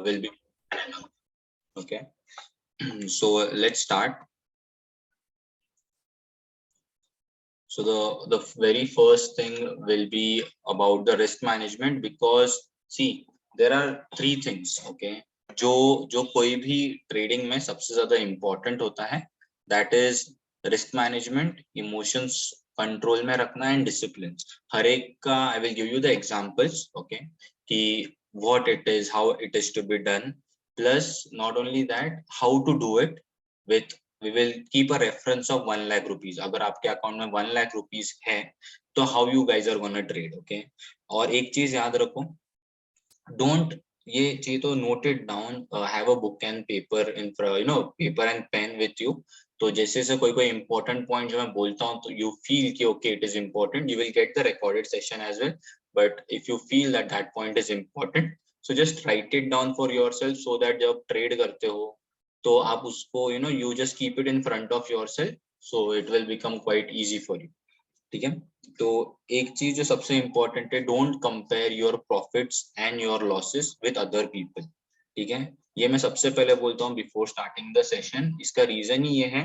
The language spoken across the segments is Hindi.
will be okay. So let's start. So the very first thing will be about the risk management, because see, there are three things, okay, जो कोई भी ट्रेडिंग में सबसे ज्यादा इम्पोर्टेंट होता है, that is risk management, emotions control में रखना एंड डिसिप्लिन. हर एक का I will give you the examples, okay, कि what it is, how it is to be done, plus not only that how to do it with, we will keep a reference of 1 lakh rupees. अगर आपके अकाउंट में 1 lakh rupees है तो how you guys are gonna trade, okay? और एक चीज याद रखो, don't, ये चीज तो note it down, have a book and paper in front, you know, paper and pen with you. तो जैसे से कोई important point जो मैं बोलता हूँ तो you feel कि okay it is important, you will get the recorded session as well. But if you feel that that point is important, so just write it down for yourself, so that जब trade करते हो तो आप उसको you know you just keep it in front of yourself, so it will become quite easy for you. ठीक है, तो एक चीज जो सबसे इम्पोर्टेंट है, don't compare your profits and your losses with other people. ठीक है, ये मैं सबसे पहले बोलता हूँ बिफोर स्टार्टिंग द सेशन. इसका रीजन ही ये है,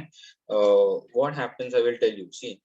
what happens, I will tell you. See,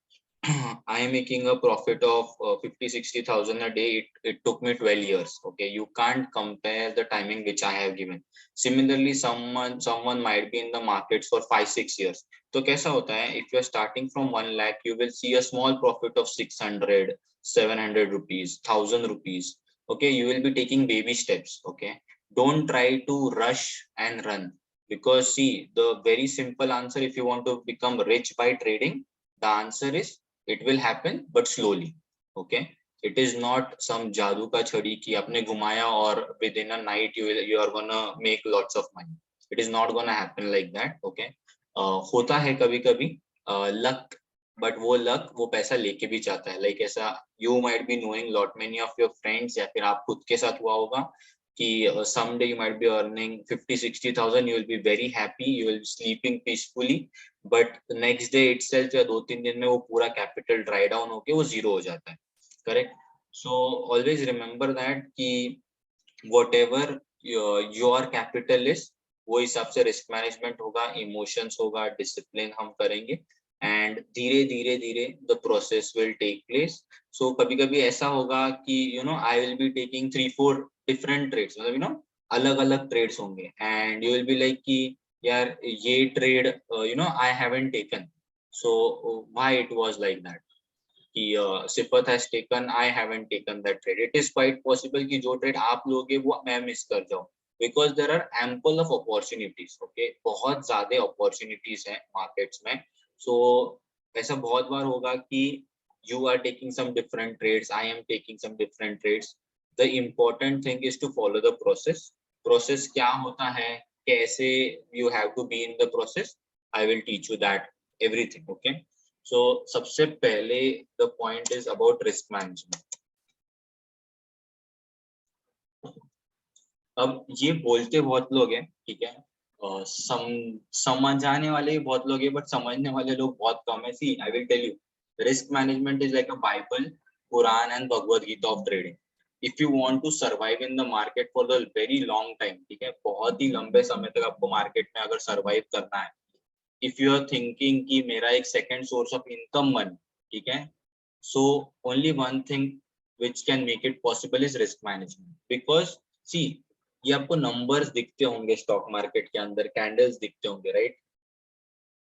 I am making a profit of 50-60,000 a day. It took me 12 years. Okay, you can't compare the timing which I have given. Similarly, someone might be in the markets for 5-6 years. तो कैसा होता है, if you are starting from 1 lakh, you will see a small profit of 600-700 rupees, 1000 rupees. Okay, you will be taking baby steps. Okay, don't try to rush and run, because see, the very simple answer, if you want to become rich by trading, the answer is it will happen but slowly. Okay, it is not some जादू का छड़ी कि आपने घुमाया और within a night you are gonna make lots of money. It is not gonna happen like that. Okay, होता है कभी कभी luck, but वो luck वो पैसा लेके भी जाता है. Like ऐसा you might be knowing lot many of your friends, या फिर आप खुद के साथ हुआ होगा कि someday you might be earning 50-60,000, you will be very happy, you will be sleeping peacefully, but next day itself या 2-3 दिन में वो पूरा कैपिटल ड्राई डाउन होके वो जीरो हो जाता है. Correct. So always remember that कि व्हाटएवर योर कैपिटल इज, वो हिसाब से रिस्क मैनेजमेंट होगा, इमोशंस होगा, डिसिप्लिन हम करेंगे, एंड धीरे धीरे धीरे the process will take place. So कभी कभी ऐसा होगा कि you know I will be taking 3-4 different trades, मतलब यू नो अलग अलग ट्रेड्स होंगे, and you will be like कि यार ये trade you know I haven't taken, so why it was like that कि सिफत has taken, I haven't taken that trade. It is quite possible कि जो ट्रेड आप लोगे वो मैं मिस कर जाऊं, because there are ample of opportunities. Okay, बहुत ज्यादा अपॉर्चुनिटीज हैं मार्केट्स में. सो ऐसा बहुत बार होगा कि you are taking some different trades, I am taking some different trades. The important thing is to follow the process. Process क्या होता है, कैसे you have to be in the process, I will teach you that everything. Okay, so सबसे पहले the point is about risk management. अब ये बोलते बहुत लोग हैं, ठीक है, समझाने वाले भी बहुत लोग हैं, बट समझने वाले लोग बहुत कम है. See, I will tell you, risk management is like a Bible, Quran and Bhagavad Gita of trading. If you want to survive in the market for the very long time, ठीक है, बहुत ही लंबे समय तक आपको मार्केट में अगर सरवाइव करना है, if you are thinking कि मेरा एक second source of income बन, ठीक है, so only one thing which can make it possible is risk management. Because see, ये आपको numbers दिखते होंगे स्टॉक मार्केट के अंदर, कैंडल्स दिखते होंगे, right.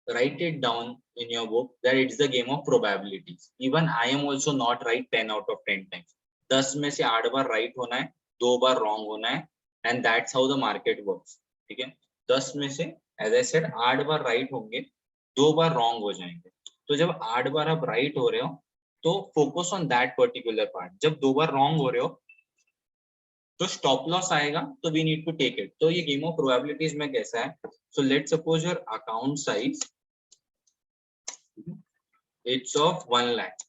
Write it down in your book that it's the game of probabilities. Even I am also not right 10 out of 10 times. 10 में से 8 बार right होना है, 2 बार wrong होना है, and that's how the market works. ठीक है, 10 में से as I said 8 bar right होंगे, 2 बार wrong हो जाएंगे. तो जब 8 बार आप right हो रहे हो तो focus on that particular part. जब 2 बार wrong हो रहे हो तो स्टॉप लॉस आएगा, तो we need to take it. तो ये गेम ऑफ प्रोबेबिलिटीज में कैसा है, so let's suppose your account size it's of 1 lakh.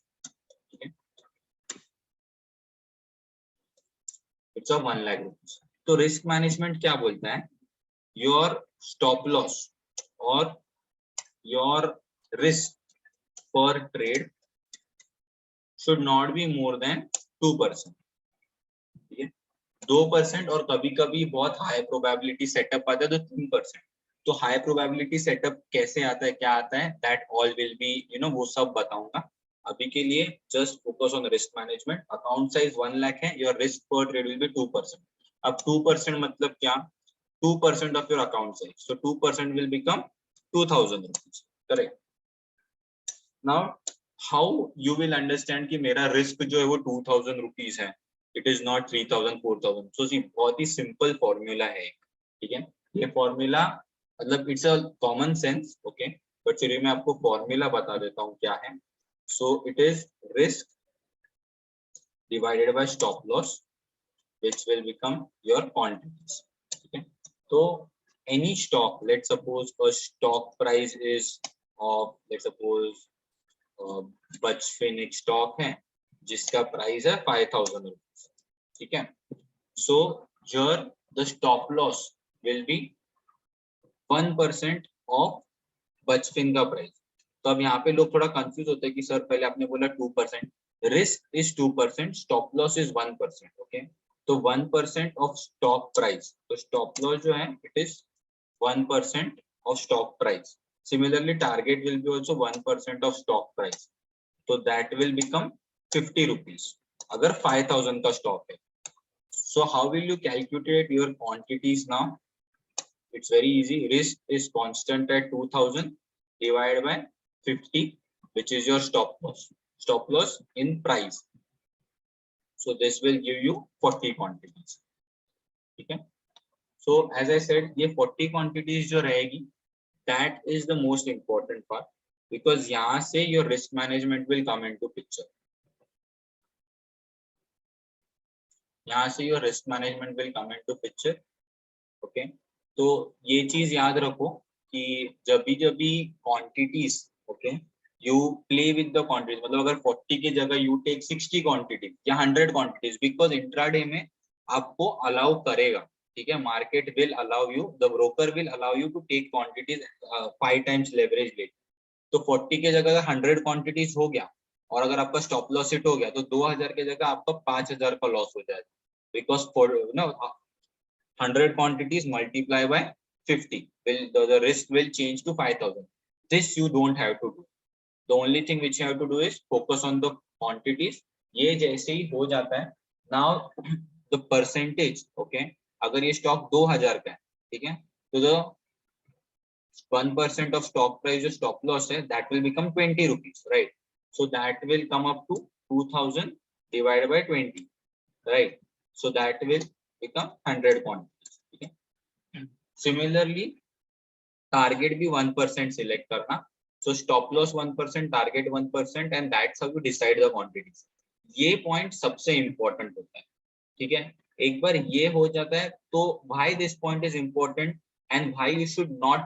It's of 1 lakh rupees. तो रिस्क मैनेजमेंट क्या बोलता है, योर स्टॉप लॉस और your risk per trade should not be more than 2%. ठीक है, 2% और कभी कभी बहुत हाई प्रोबेबिलिटी सेटअप आता है तो 3%। तो हाई प्रोबेबिलिटी सेटअप कैसे आता है, क्या आता है, दैट ऑल विल बी वो सब बताऊंगा। अभी के लिए just focus on risk management. Account size 1 lakh है, your risk per trade will be 2%। अब 2% मतलब क्या, 2% of your account size, so 2% will become 2000 rupees, correct. Now how you will understand कि मेरा रिस्क जो है वो 2000 रुपीज है, इट इज नॉट 3000 4000। सो सी बहुत ही सिंपल फॉर्मूला है एक, ठीक है। ये फॉर्मूला मतलब it's a common sense, okay, but चलिए मैं आपको फॉर्मूला बता देता हूँ क्या है। So it is risk divided by stop loss which will become your quantities, ठीक है। तो any stock, let's suppose a stock price is of, let's suppose बच फिनिक्स स्टॉक है जिसका प्राइस है 5000 रुपीज, ठीक है। सो here the stop loss will be 1% of बचफिन का प्राइस। तो अब यहाँ पे लोग थोड़ा कंफ्यूज होते हैं कि सर पहले आपने बोला 2%, risk is 2%, stop loss is 1%, okay. तो 1% ऑफ स्टॉक प्राइस, तो स्टॉप लॉस जो है it is 1% of stock price. Similarly target will be also 1% of stock price, तो दैट विल बिकम 50 रुपीज अगर 5000 का स्टॉक है। So how will you calculate your quantities now? It's very easy. Risk is constant at 2000 divided by 50, which is your stop loss. Stop loss in price. So this will give you 40 quantities. Okay. So as I said, ये 40 quantities जो रहेगी, that is the most important part because यहाँ से your risk management will come into picture. यहाँ से your risk management will come into picture. Okay. तो ये चीज याद रखो कि जब भी quantities, okay, you play with the quantities, मतलब अगर 40 की जगह यू टेक 60 क्वांटिटी या 100 क्वांटिटीज, बिकॉज इंट्राडे में आपको अलाउ करेगा, ठीक है। Market will allow you, the broker will allow you to take quantities 5 times leverage rate. तो 40 की जगह अगर 100 क्वांटिटीज हो गया और अगर आपका स्टॉप लॉस हिट हो गया तो 2000 की जगह आपका 5000 का लॉस हो जाएगा, because for 100 quantities multiply by 50 will the risk will change to 5000. This you don't have to do. The only thing which you have to do is focus on the quantities. ये जैसे ही हो जाता है, now the percentage, okay, अगर ये स्टॉक 2000 का है, ठीक है, तो the 1% of stock price जो stop loss है that will become 20 rupees, right? So that will come up to 2000 divided by 20, right? So that will become 100 quantities, ठीक है। Similarly टारगेट भी 1% सिलेक्ट करना, so stop loss 1%, target 1%, and that's how you decide the quantities. ये पॉइंट सबसे इंपॉर्टेंट होता है, ठीक है। एक बार ये हो जाता है तो भाई this point is important, and भाई you should not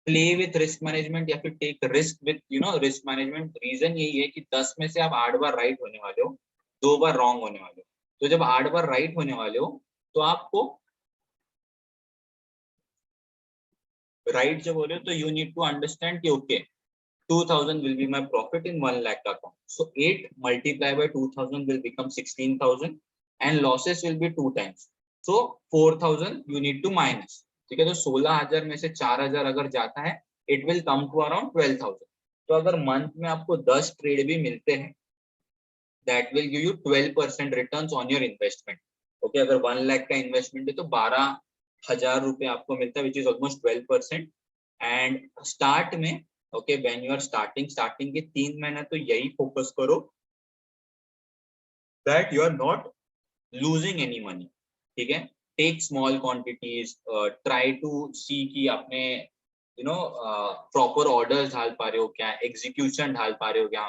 play with risk management या फिर take risk with risk management. Reason यही है कि 10 में से आप 8 बार राइट होने वाले हो, 2 बार रॉन्ग होने वाले हो। तो जब 8 बार राइट होने वाले हो तो आपको राइट जब हो रहे हो तो यू नीड टू अंडरस्टैंड कि okay 2000 will be my profit in 1 lakh account. So 8 multiplied by 2000 will become 16,000 and losses will be 2 times. So 4,000 you need to minus. ठीक है, तो 16,000 में से 4,000 अगर जाता है it will come to around 12,000. तो अगर मंथ में आपको 10 ट्रेड भी मिलते हैं that will give you 12% returns on your investment. Okay, अगर 1 लाख का इन्वेस्टमेंट है तो 12,000 रुपए आपको मिलता है, which is almost 12%. And start में okay when you are starting के 3 महीने तो यही फोकस करो that you are not losing any money, ठीक है। Take small quantities, try to see कि आपने प्रॉपर ऑर्डर्स ढाल पा रहे हो क्या, एग्जीक्यूशन ढाल पा रहे हो क्या।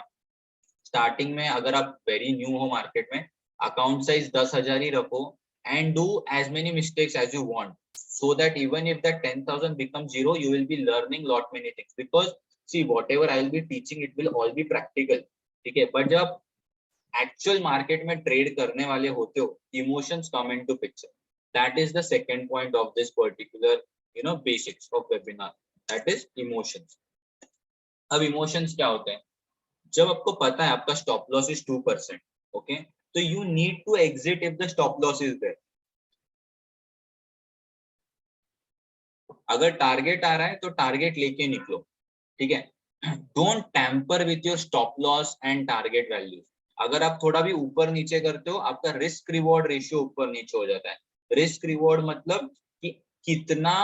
स्टार्टिंग में अगर आप वेरी न्यू हो मार्केट में, अकाउंट साइज 10,000 ही रखो and do as many mistakes as you want, so that even if that 10,000 becomes zero, you will be learning lot many things, because see whatever I will be teaching it will all be practical, ठीक है। but जब actual market में trade करने वाले होते हो, emotions come into picture. That is the second point of this particular basics of webinar, that is emotions. अब emotions क्या होते हैं? जब आपको पता है आपका स्टॉप लॉस इज 2%, ओके, तो you need to exit if the stop loss is there. अगर टारगेट आ रहा है तो टारगेट लेके निकलो, ठीक है. Don't tamper with your stop loss and target values. अगर आप थोड़ा भी ऊपर नीचे करते हो, आपका रिस्क रिवॉर्ड रेशियो ऊपर नीचे हो जाता है. रिस्क रिवॉर्ड मतलब कि कितना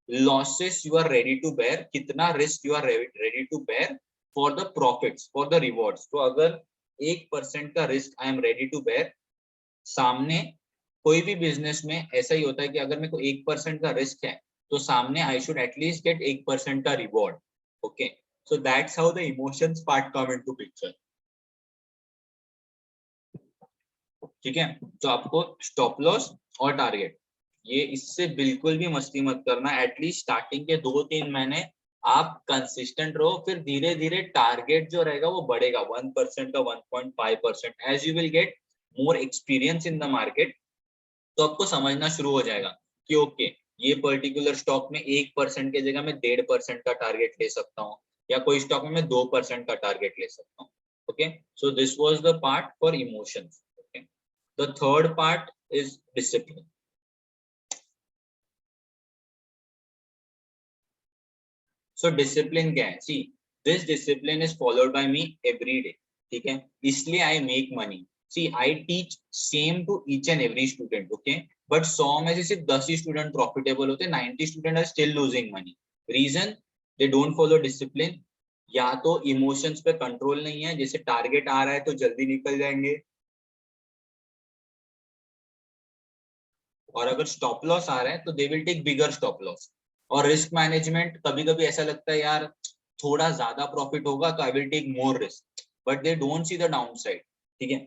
losses you are ready to bear, कितना risk you are ready to bear for the profits, for the rewards. तो अगर 1% का risk I am ready to bear, सामने कोई भी बिजनेस में ऐसा ही होता है कि अगर मेरे को 1% का रिस्क है तो सामने आई शुड एटलीस्ट गेट 1% का reward. Okay, so that's how the emotions part come into picture. ठीक है, तो आपको स्टॉप लॉस और टारगेट, ये इससे बिल्कुल भी मस्ती मत करना. एटलीस्ट स्टार्टिंग के 2-3 महीने आप कंसिस्टेंट रहो, फिर धीरे धीरे टारगेट जो रहेगा वो बढ़ेगा 1% का 1.5%. As you will get more experience in the market, तो आपको समझना शुरू हो जाएगा कि ओके, ये पर्टिकुलर स्टॉक में 1% की जगह मैं 1.5% का टारगेट ले सकता हूँ, या कोई स्टॉक में मैं 2% का टारगेट ले सकता हूँ. Okay, so this was the part for emotions. Okay, the third part is discipline. So discipline क्या है? See, this discipline is followed by me every day. ठीक है, इसलिए I make money. See, I teach same to each and every student. Okay, but 100 में से सिर्फ 10 ही स्टूडेंट प्रॉफिटेबल होते, 90 student are still losing money. Reason, they don't follow discipline. या तो इमोशंस पे कंट्रोल नहीं है, जैसे टारगेट आ रहा है तो जल्दी निकल जाएंगे, और अगर स्टॉप लॉस आ रहा है तो they will take bigger stop loss. और रिस्क मैनेजमेंट, कभी कभी ऐसा लगता है यार थोड़ा ज्यादा प्रॉफिट होगा तो I will take more risk, but they don't see the downside. ठीक है,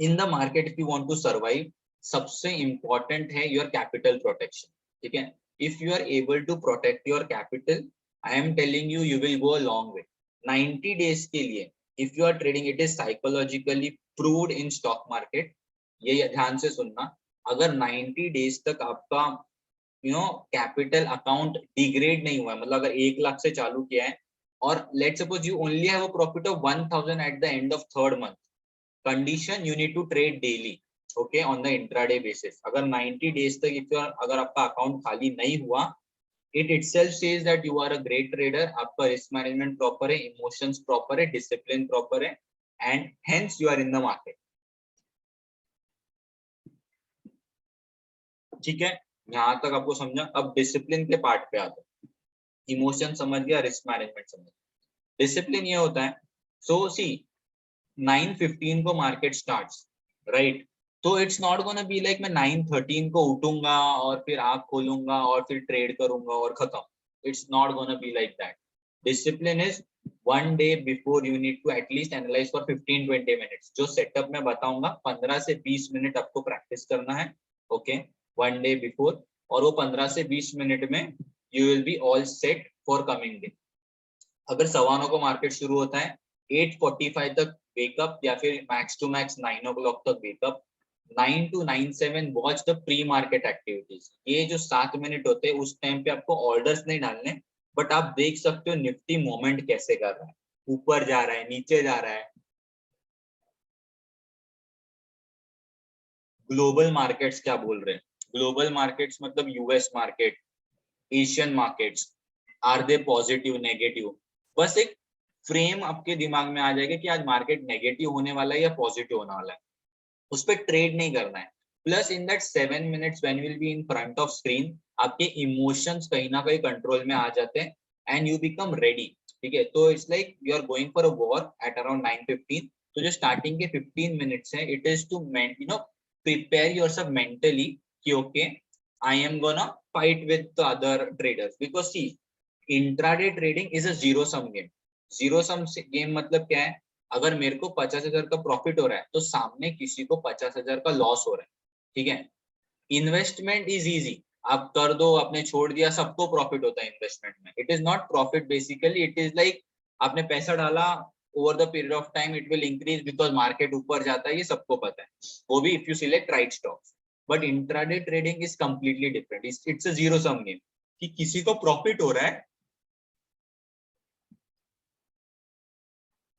in the market if you want to survive, सबसे इंपॉर्टेंट है योर कैपिटल प्रोटेक्शन. ठीक है, if you are able to protect your capital, I am telling you, you will go a long way. 90 days के लिए if you are trading, it is psychologically proved in stock market. ये ध्यान से सुनना, अगर 90 डेज तक आपका कैपिटल अकाउंट डिग्रेड नहीं हुआ है, मतलब अगर 1 लाख से चालू किया है और let's suppose you only have a profit of 1000 at the end of third month, condition you need to trade daily. Okay, on the intraday basis. अगर 90 डेज तक इफ अगर आपका अकाउंट खाली नहीं हुआ, it itself says that you are a great trader. आपका रिस्क मैनेजमेंट प्रॉपर है, इमोशंस प्रॉपर है, डिसिप्लिन प्रॉपर है, and hence you are in the market. ठीक है, यहाँ तक आपको समझा. अब डिसिप्लिन के पार्ट पे आते हैं. इमोशन समझ गया, रिस्क मैनेजमेंट समझ गया, डिसिप्लिन ये होता है. सो सी, 9:15 को मार्केट स्टार्ट्स, राइट? तो it's not gonna be like मैं 9:13 को उठूंगा और फिर आंख खोलूंगा और फिर ट्रेड करूंगा और खत्म. It's not gonna be like that. Discipline is 1 day before you need to at least analyse for 15-20 minutes. जो सेटअप मैं बताऊंगा 15 से 20 मिनट आपको प्रैक्टिस करना है. ओके, 1 day बिफोर, और वो 15 से 20 मिनट में you will be all set for coming day. अगर 9:15 को मार्केट शुरू होता है, 8:45 तक वेकअप, या फिर मैक्स टू मैक्स 9 o'clock तक wake up. 9 to 9:07 watch the pre market activities. ये जो 7 मिनट होते हैं उस टाइम पे आपको ऑर्डर्स नहीं डालने, बट आप देख सकते हो निफ्टी मोमेंट कैसे कर रहा है, ऊपर जा रहा है, नीचे जा रहा है. ग्लोबल मार्केट्स क्या बोल रहे हैं? ग्लोबल मार्केट्स मतलब US market, Asian markets, are they positive, negative? बस एक फ्रेम आपके दिमाग में आ जाएगा कि आज मार्केट नेगेटिव होने वाला है या पॉजिटिव होने वाला है. उस पर ट्रेड नहीं करना है. Plus in that 7 minutes when will be in front of screen, आपके इमोशंस कहीं ना कहीं कंट्रोल में आ जाते हैं एंड यू बिकम रेडी. ठीक है, तो it's like you are going for a war at around 9:15. तो जो स्टार्टिंग के 15 मिनट्स है, it is to prepare yourself mentally कि okay, I am gonna fight with the other traders, because see, intraday trading is a zero sum game. Zero sum game मतलब क्या है? अगर मेरे को 50,000 का प्रॉफिट हो रहा है तो सामने किसी को 50,000 का लॉस हो रहा है. ठीक है, इन्वेस्टमेंट इज इजी, आप कर दो, आपने छोड़ दिया, सबको प्रॉफिट होता है इन्वेस्टमेंट में. It is not profit basically, it is like आपने पैसा डाला, over the period of time it will increase because market ऊपर जाता है, ये सबको पता है, वो भी if you select right stocks. But intraday trading is completely different. It's a zero sum game, कि किसी को प्रॉफिट हो रहा है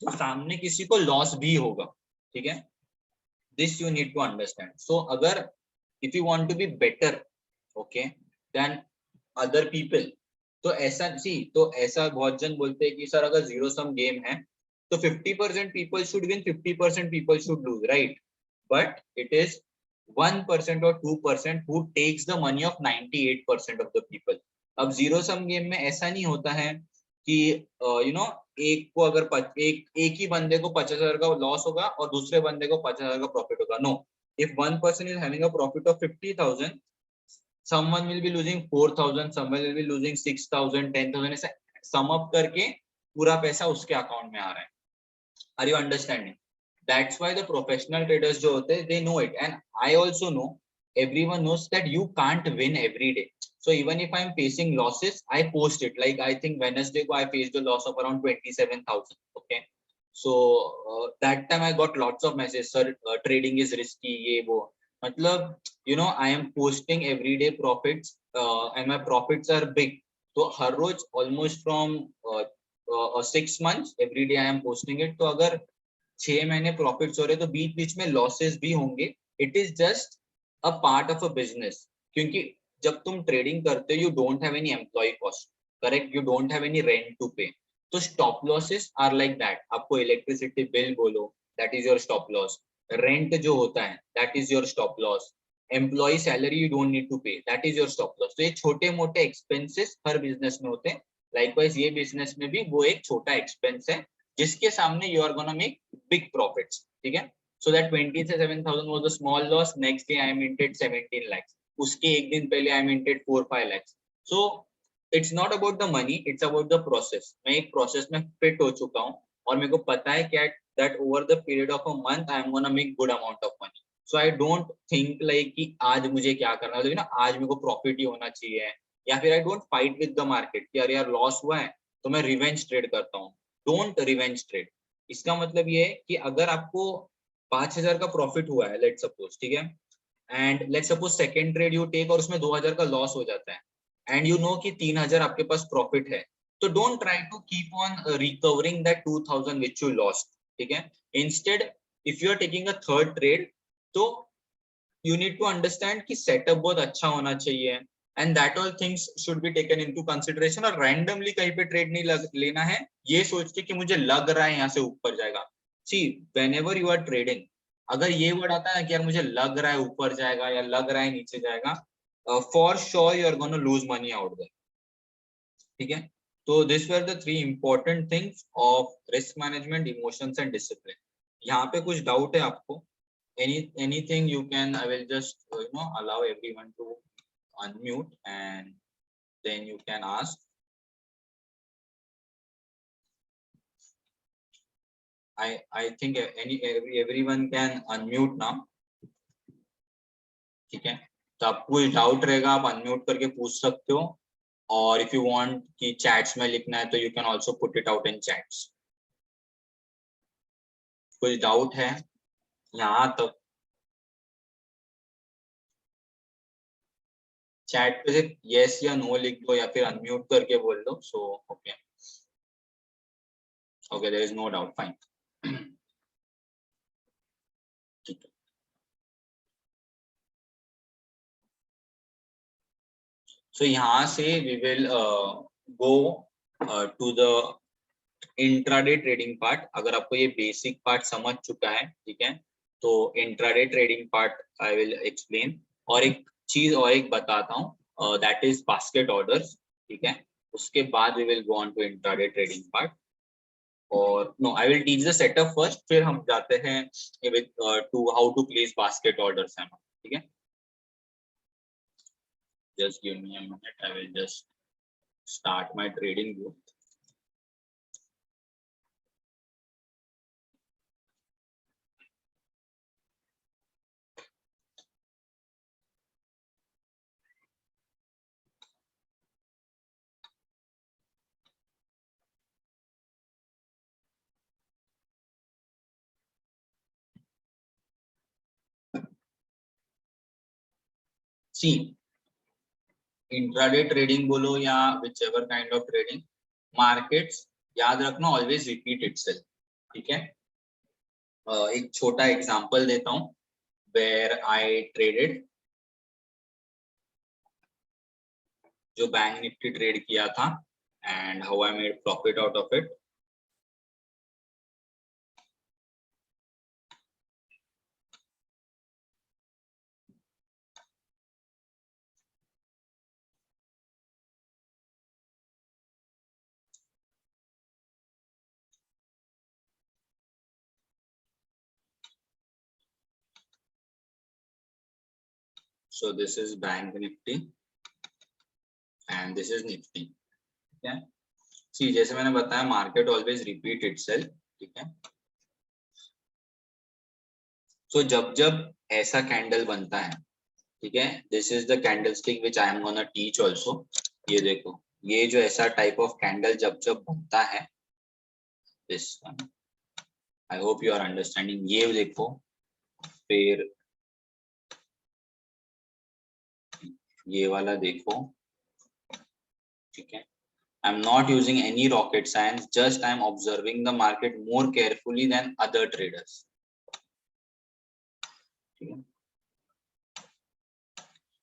तो सामने किसी को लॉस भी होगा. ठीक है, This you need to understand. So अगर if you want to be better, okay, than other people, तो ऐसा सी तो ऐसा बहुत जन बोलते हैं कि सर अगर जीरो सम गेम है तो 50% people should win, 50% people should lose, right? But it is 1% or 2% who takes the money of 98% of the people. अब जीरो सम गेम में ऐसा नहीं होता है कि यू नो एक को अगर एक ही बंदे को 50,000 का लॉस होगा और दूसरे बंदे को 50,000 का प्रॉफिट होगा. No, if one person is having a profit of 50,000, someone will be losing 4,000, someone will be losing 6,000, 10,000, ऐसा sum up करके पूरा पैसा उसके अकाउंट में आ रहा है. Are you understanding? That's why the professional traders जो होते हैं, they know it, and I also know, everyone knows that you can't win every day. So even if I'm facing losses, I post it. Like I think Wednesday ko I faced a loss of around 27,000. Okay, so that time I got lots of messages, sir, trading is risky, ये वो. मतलब you know I am posting everyday profits, and my profits are big. तो हर रोज almost from 6 months every day I am posting it. तो अगर 6 महीने प्रॉफिट्स हो रहे तो बीच बीच में लॉसेस भी होंगे. It is just a part of a business, क्योंकि जब तुम ट्रेडिंग करते हो you don't have any employ cost, correct, you don't have any rent to pay. तो stop losses are like that. आपको इलेक्ट्रिसिटी बिल बोलो, that is your stop loss. Rent जो होता है that is your stop loss. Employ salary you don't need to pay, that is your stop loss. तो ये छोटे मोटे एक्सपेंसेस हर बिजनेस में होते हैं. लाइकवाइज ये बिजनेस में भी वो एक छोटा एक्सपेंस है जिसके सामने you are gonna make big profits. ठीक है. So that 27,000 was a small loss. Next day I minted 17 lakhs. उसके एक दिन पहले I minted 4-5 lakhs. So it's not about the money, it's about the process. मैं एक प्रोसेस में फिट हो चुका हूँ और मेरे को पता है क्या that over the period of a month I am gonna make good amount of money. So I don't think like कि आज मुझे क्या करना है, ना आज मेरे को प्रॉफिट ही होना चाहिए, या फिर I don't fight with the market कि अरे यार लॉस हुआ है तो मैं रिवेंज ट्रेड करता हूँ. Don't revenge trade. इसका मतलब ये है कि अगर आपको 5,000 का प्रॉफिट हुआ है, लेट्स सपोज, ठीक है, and let's suppose second trade you take और उसमें 2,000 का लॉस हो जाता है एंड यू नो कि 3,000 आपके पास प्रॉफिट है, तो don't try to keep on recovering that 2,000 which you lost. ठीक है. Instead if you are taking a third trade, तो you need to understand कि सेटअप बहुत अच्छा होना चाहिए and that all things should be taken into consideration. और randomly कहीं पे ट्रेड नहीं लेना है ये सोच के कि मुझे लग रहा है यहाँ से ऊपर जाएगा. See, whenever you are trading, अगर ये वर्ड आता है कि यार मुझे लग रहा है ऊपर जाएगा या लग रहा है नीचे जाएगा, for sure you are going to lose money out there. ठीक है. तो these were the 3 important things of risk management, emotions and discipline. यहाँ पे कुछ डाउट है आपको? Anything you can, I will just allow everyone to unmute and then you can ask. I think everyone can unmute now. ठीक है. तो आपको कोई डाउट रहेगा आप अनम्यूट करके पूछ सकते हो, और if you want कि चैट्स में लिखना है तो you can also put it out in chats. कोई डाउट है यहाँ तक? चैट पे सिर्फ यस या नो लिख दो या फिर अनम्यूट करके बोल दो. So okay okay, there is no doubt, fine. ठीक है. सो यहाँ से we will go to the intraday trading part. अगर आपको ये बेसिक पार्ट समझ चुका है, ठीक है, तो intraday trading part I will explain. और एक चीज और एक बताता हूँ, दैट इज बास्केट ऑर्डर्स. ठीक है. उसके बाद we will go on to intraday trading part. और no, I will teach the setup first, फिर हम जाते हैं to how to place basket orders. ठीक है. Just give me a minute, I will just start my trading view. See, intraday trading बोलो या whichever kind of trading, markets याद रखना ऑलवेज रिपीट इटसेल्फ. ठीक है. एक छोटा एग्जांपल देता हूँ. where I traded, जो बैंक निफ्टी ट्रेड किया था, and how I made profit out of it. So this is bank nifty and this is nifty. ठीक है, सी जैसे मैंने बताया मार्केट ऑलवेज रिपीट इटसेल्फ, ठीक है। सो जब जब ऐसा कैंडल बनता है, ठीक है, this is the candle stick which I am gonna teach also. ये देखो, ये जो ऐसा टाइप ऑफ कैंडल जब जब बनता है, this one, I hope you are understanding. ये देखो, फिर ये वाला देखो, ठीक है। I'm not using any rocket science, just I'm observing the market more carefully than other traders.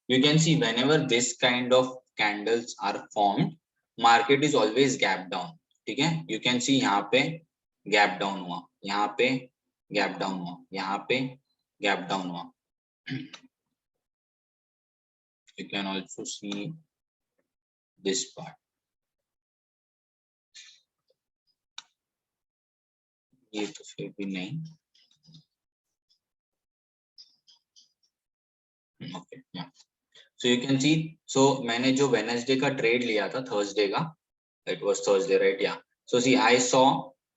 You can see whenever this kind of candles are formed, market is always gap down, ठीक है। You can see यहाँ पे gap down हुआ, यहाँ पे gap down हुआ, यहाँ पे gap down हुआ। You can also see this part. ये तो फिर भी नहीं, okay, yeah. So you can see, so मैंने जो वेडनेसडे का ट्रेड लिया था, थर्सडे का, it was Thursday, right? Yeah. So see, I saw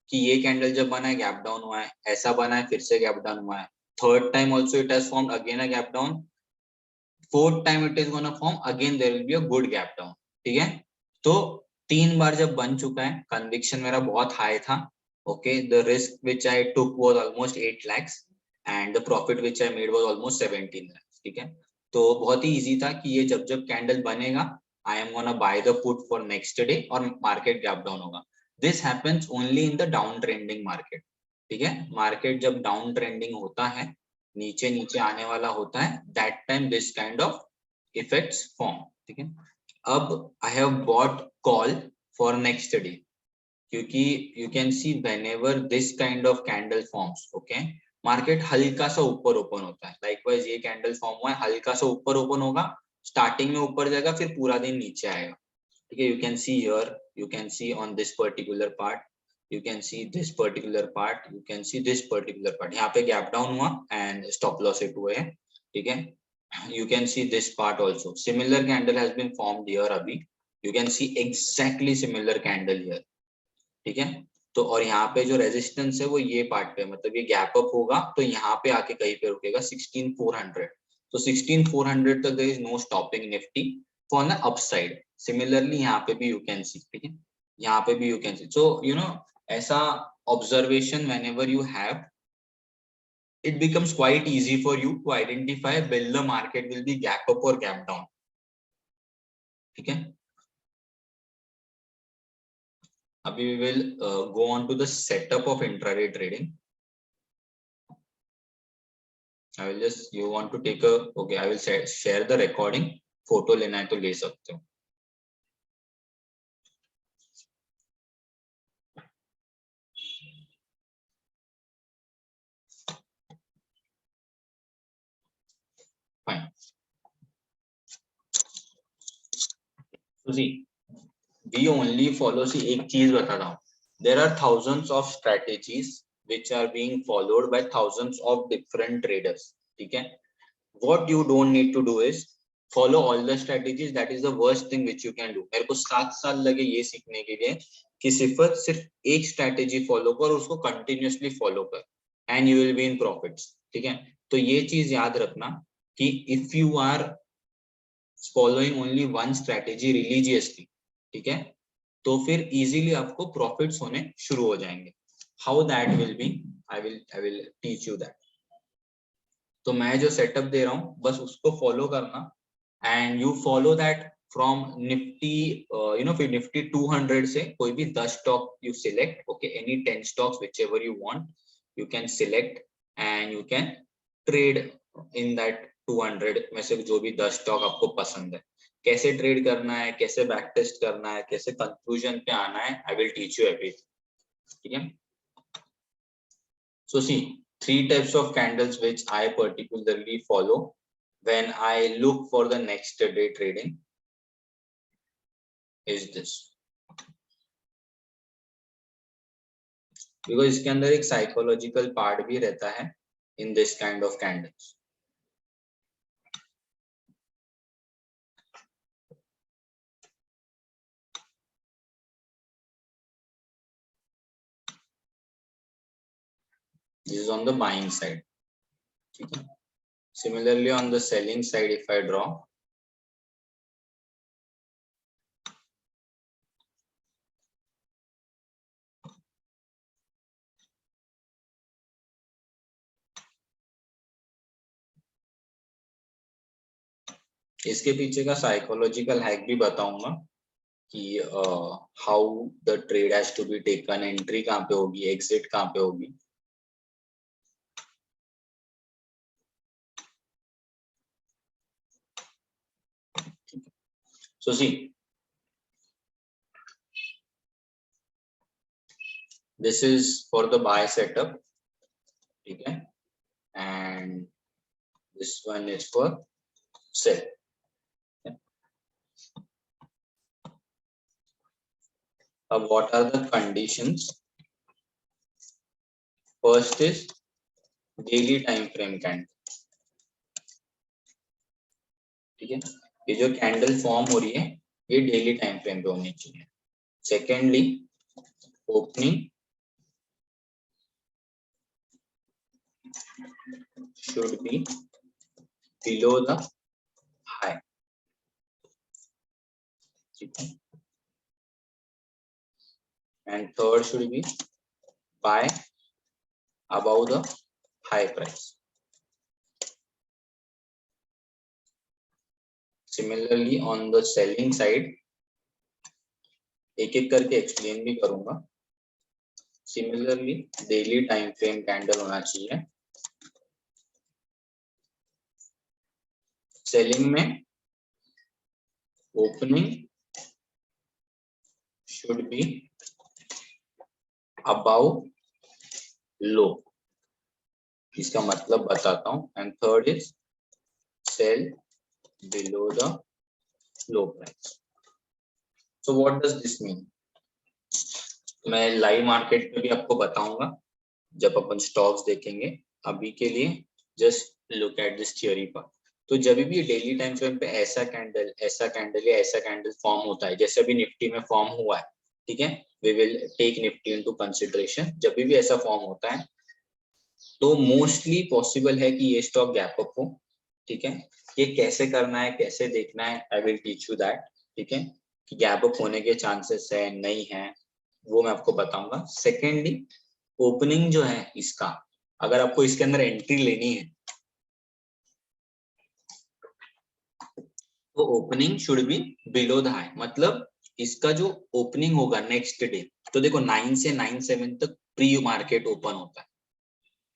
कि ये कैंडल जब बना है गैप डाउन हुआ है, ऐसा बना है फिर से गैप डाउन हुआ है, third time also it has formed again a gap down, fourth time it is gonna form again, there will be a good gap down, ठीक है। तो 3 बार जब बन चुका है, कन्विक्शन मेरा बहुत हाई था, okay, the risk which I took was almost 8 lakhs and the profit which I made was almost 17 lakhs, ठीक है। तो बहुत ही इजी था कि ये जब जब कैंडल बनेगा, I am gonna buy the put for next day और मार्केट गैप डाउन होगा। This happens only in the down trending market, ठीक है। मार्केट जब डाउन ट्रेंडिंग होता है, नीचे नीचे आने वाला होता है, that time this kind of effects form, ठीक है। अब I have bought call for next day, क्योंकि you can see whenever this kind of candle forms, okay, market हल्का सा ऊपर ओपन होता है। लाइकवाइज ये कैंडल फॉर्म हुआ है, हल्का सा ऊपर ओपन होगा, स्टार्टिंग में ऊपर जाएगा, फिर पूरा दिन नीचे आएगा, ठीक है। You can see here, you can C on this particular part, you can see this particular part, you can see this particular part, यहाँ पे गैप डाउन हुआ एंड स्टॉप लॉस हिट हुए हैं, ठीक है। You can see this part also, similar candle has been formed here अभी, you can see exactly similar candle here, ठीक है। तो और यहाँ पे जो रेजिस्टेंस है वो ये पार्ट पे, मतलब ये गैप अप होगा तो यहाँ पे आके कहीं पे रुकेगा 16400, तो 16400 तक there is no stopping nifty for the upside। Similarly यहाँ पे भी you can see, ठीक है, यहाँ पे भी you can see। So you know, ऐसा observation whenever you have, it becomes quite easy for you to identify whether the market will be gap up or gap down, ठीक है। अभी we will go on to the setup of intraday trading. I will just, you want to take a, okay, I will share the recording, photo लेना है तो ले सकते हो। Fine. So see, we only follow, see एक चीज बताता हूँ, there are thousands of strategies which are being followed by thousands of different traders, ठीक है। What you don't need to do is follow all the strategies, that is the worst thing which you can do। मेरे को 7 साल लगे ये सीखने के लिए कि सिर्फ एक स्ट्रैटेजी फॉलो कर, उसको कंटिन्यूअसली फॉलो कर, and you will be in profits, ठीक है। तो ये चीज याद रखना कि if you are following only one strategy religiously, ठीक है, तो फिर इजीली आपको प्रॉफिट्स होने शुरू हो जाएंगे। How that will be, I will teach you that. तो मैं जो सेटअप दे रहा हूँ बस उसको फॉलो करना, and you follow that from Nifty, you know, फिर निफ्टी 200 से कोई भी 10 stock you select, okay, any 10 stocks whichever you want, you can select and you can trade in that 200 में से जो भी 10 स्टॉक आपको पसंद है, कैसे ट्रेड करना है, कैसे बैक टेस्ट करना है, कैसे कंक्लूजन पे आना है, I will teach you everything, ठीक है। So see, three types of candles which I particularly follow when I look for the next day trading is this, because इसके अंदर एक psychological part भी रहता है in this kind of candles. This is on the buying side. Okay. Similarly, on the selling side, if I draw, इसके पीछे का साइकोलॉजिकल हैक भी बताऊंगा कि how the trade has to be taken, entry कहाँ पे होगी, एग्जिट कहाँ पे होगी। So see, this is for the buy setup, ठीक है, and this one is for sell. What are the conditions? First is daily time frame candle, ठीक है, ये जो कैंडल फॉर्म हो रही है ये डेली टाइम फ्रेम पे होनी चाहिए। Secondly, opening should be below the high, and third should be buy above the high price. Similarly, on the selling side, एक एक करके एक्सप्लेन भी करूंगा। Similarly daily time frame candle होना चाहिए। सेलिंग में ओपनिंग शुड बी अबाउ लो, इसका मतलब बताता हूं। And third is cell below the low price. So what does this mean? मैं लाइव मार्केट में भी आपको बताऊंगा जब अपन स्टॉक्स देखेंगे। अभी के लिए just look at this theory पर। तो जब भी डेली टाइम फ्रेम पे ऐसा कैंडल या ऐसा कैंडल फॉर्म होता है, जैसे अभी निफ्टी में फॉर्म हुआ है, ठीक है, we will take Nifty into consideration. जब भी ऐसा फॉर्म होता है तो मोस्टली पॉसिबल है कि ये स्टॉक गैप अप हो, ठीक है। ये कैसे करना है, कैसे देखना है, I will teach you that, ठीक है, कि गैप अप होने के चांसेस है नहीं है वो मैं आपको बताऊंगा। सेकेंडली, ओपनिंग जो है इसका, अगर आपको इसके अंदर एंट्री लेनी है तो opening should be below the high, मतलब इसका जो ओपनिंग होगा नेक्स्ट डे, तो देखो 9 से 9-7 तक प्री मार्केट ओपन होता है।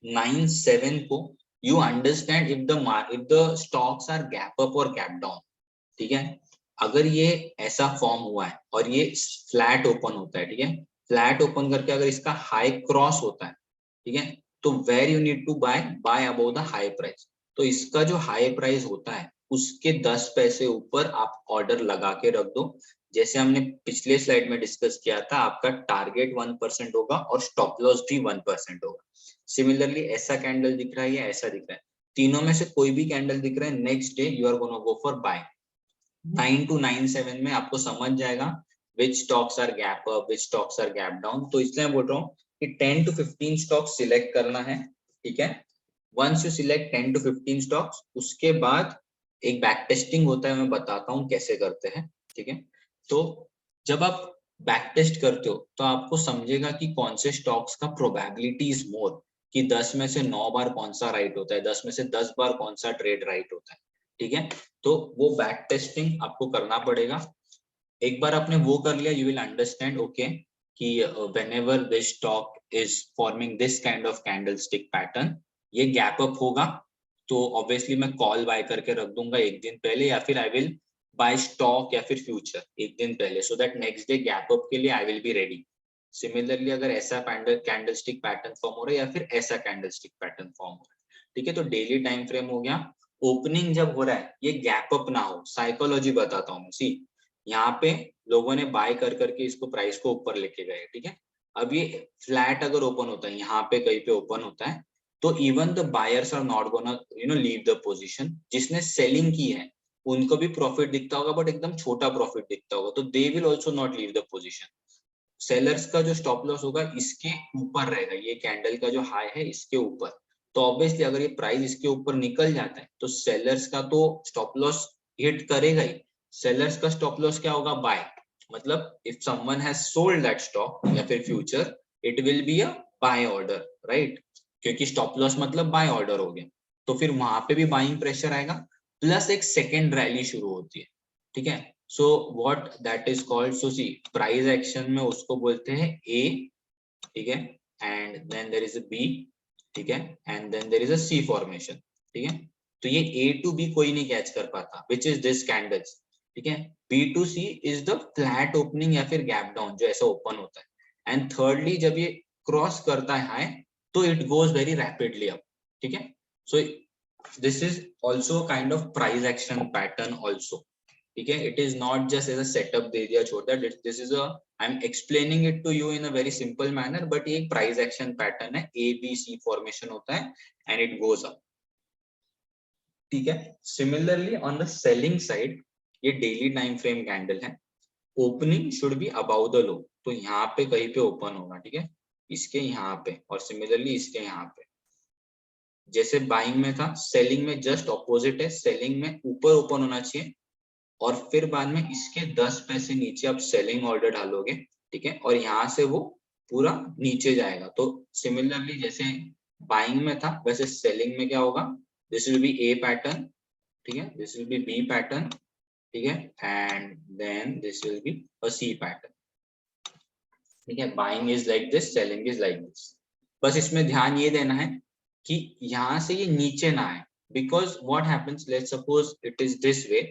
9-7 को you understand if the stocks are gap up और गैप डाउन, ठीक है। अगर ये ऐसा फॉर्म हुआ है और ये फ्लैट ओपन होता है, ठीक है, फ्लैट ओपन करके अगर इसका हाई क्रॉस होता है, ठीक है, तो where you need to buy above the high price. तो इसका जो हाई प्राइस होता है उसके 10 पैसे ऊपर आप ऑर्डर लगा के रख दो। जैसे हमने पिछले स्लाइड में डिस्कस किया था, आपका टारगेट 1% होगा और स्टॉप लॉस भी 1% होगा। सिमिलरली ऐसा कैंडल दिख रहा है या ऐसा दिख रहा है, तीनों में से कोई भी कैंडल दिख रहा है, next day you are gonna go for buy. 9 to 9-7 में आपको समझ जाएगा which stocks are gap up, which stocks are gap down। तो इसलिए मैं बोल रहा हूँ कि 10 to 15 स्टॉक्स सिलेक्ट करना है, ठीक है। Once you select 10 to 15 stocks, उसके बाद एक बैक टेस्टिंग होता है, मैं बताता हूँ कैसे करते हैं, ठीक है। तो जब आप बैक टेस्ट करते हो तो आपको समझेगा कि कौन से स्टॉक्स का प्रोबेबिलिटी इज मोर, कि 10 में से 9 बार कौन सा राइट होता है, 10 में से 10 बार कौन सा ट्रेड राइट होता है, ठीक है। तो वो बैक टेस्टिंग आपको करना पड़ेगा। एक बार आपने वो कर लिया, यू विल अंडरस्टैंड ओके कि whenever this stock is forming this kind of candlestick pattern, ये गैप अप होगा तो ऑब्वियसली मैं कॉल बाय करके रख दूंगा एक दिन पहले, या फिर आई विल बाय स्टॉक या फिर फ्यूचर एक दिन पहले, so that next day gap up के लिए आई विल बी रेडी। सिमिलरली अगर ऐसा कैंडलस्टिक पैटर्न फॉर्म हो रहा है या फिर ऐसा कैंडलस्टिक पैटर्न फॉर्म हो रहा है, ठीक है, तो डेली टाइम फ्रेम हो गया। ओपनिंग जब हो रहा है ये गैप अप ना हो, साइकोलॉजी बताता हूँ मैं। सी यहाँ पे लोगों ने बाय कर करके इसको प्राइस को ऊपर लेके गए, ठीक है। अब ये फ्लैट अगर ओपन होता है, यहाँ पे कहीं पे ओपन होता है, तो even the buyers are not gonna leave the position. जिसने सेलिंग की है उनको भी प्रॉफिट दिखता होगा, बट एकदम छोटा प्रॉफिट दिखता होगा, तो they will also not leave the position. Sellers का जो स्टॉप लॉस होगा इसके ऊपर रहेगा, ये कैंडल का जो हाई है इसके ऊपर। तो ऑब्वियसली अगर ये प्राइस इसके ऊपर निकल जाता है तो सेलर्स का तो स्टॉप लॉस हिट करेगा ही। सेलर्स का स्टॉप लॉस क्या होगा? बाय। मतलब if someone has sold that stock या फिर future, it will be a buy order, right, क्योंकि स्टॉप लॉस मतलब बाय ऑर्डर हो गया। तो फिर वहां पे भी बाइंग प्रेशर आएगा, प्लस एक सेकेंड रैली शुरू होती है, ठीक है। So what that is called, so see price action में उसको बोलते हैं ए, ठीक है, and then there is a B, ठीक है, and then there is a C formation, ठीक है। तो ये ए टू बी कोई नहीं कैच कर पाता, विच इज दिस कैंडल्स, ठीक है। B to C is the flat opening या फिर गैप डाउन जो ऐसा ओपन होता है। एंड थर्डली जब ये क्रॉस करता है हाई तो it goes very rapidly up, ठीक है। So this is also kind of price action pattern also, ठीक है। It is not just as a setup दे दिया छोड़ दिया, this is a, I am explaining it to you in a very simple manner, but ये एक प्राइस एक्शन पैटर्न है, ए बी सी फॉर्मेशन होता है एंड इट गोज अप, ठीक है। Similarly on the selling side ये डेली टाइम फ्रेम कैंडल है, opening should be about the low, तो यहाँ पे कहीं पे ओपन होगा, ठीक है, इसके यहाँ पे, और सिमिलरली इसके यहाँ पे। जैसे बाइंग में था, सेलिंग में जस्ट ऑपोजिट है, सेलिंग में ऊपर ओपन होना चाहिए और फिर बाद में इसके 10 पैसे नीचे आप सेलिंग ऑर्डर डालोगे, ठीक है, और यहाँ से वो पूरा नीचे जाएगा। तो सिमिलरली जैसे बाइंग में था वैसे सेलिंग में क्या होगा, this will be A pattern, ठीक है, this will be B pattern, ठीक है, and then this will be a C pattern, ठीक है। Buying is like this, selling is like this. बस इसमें ध्यान ये देना है कि यहाँ से ये नीचे ना आए, because what happens, let's suppose it is this way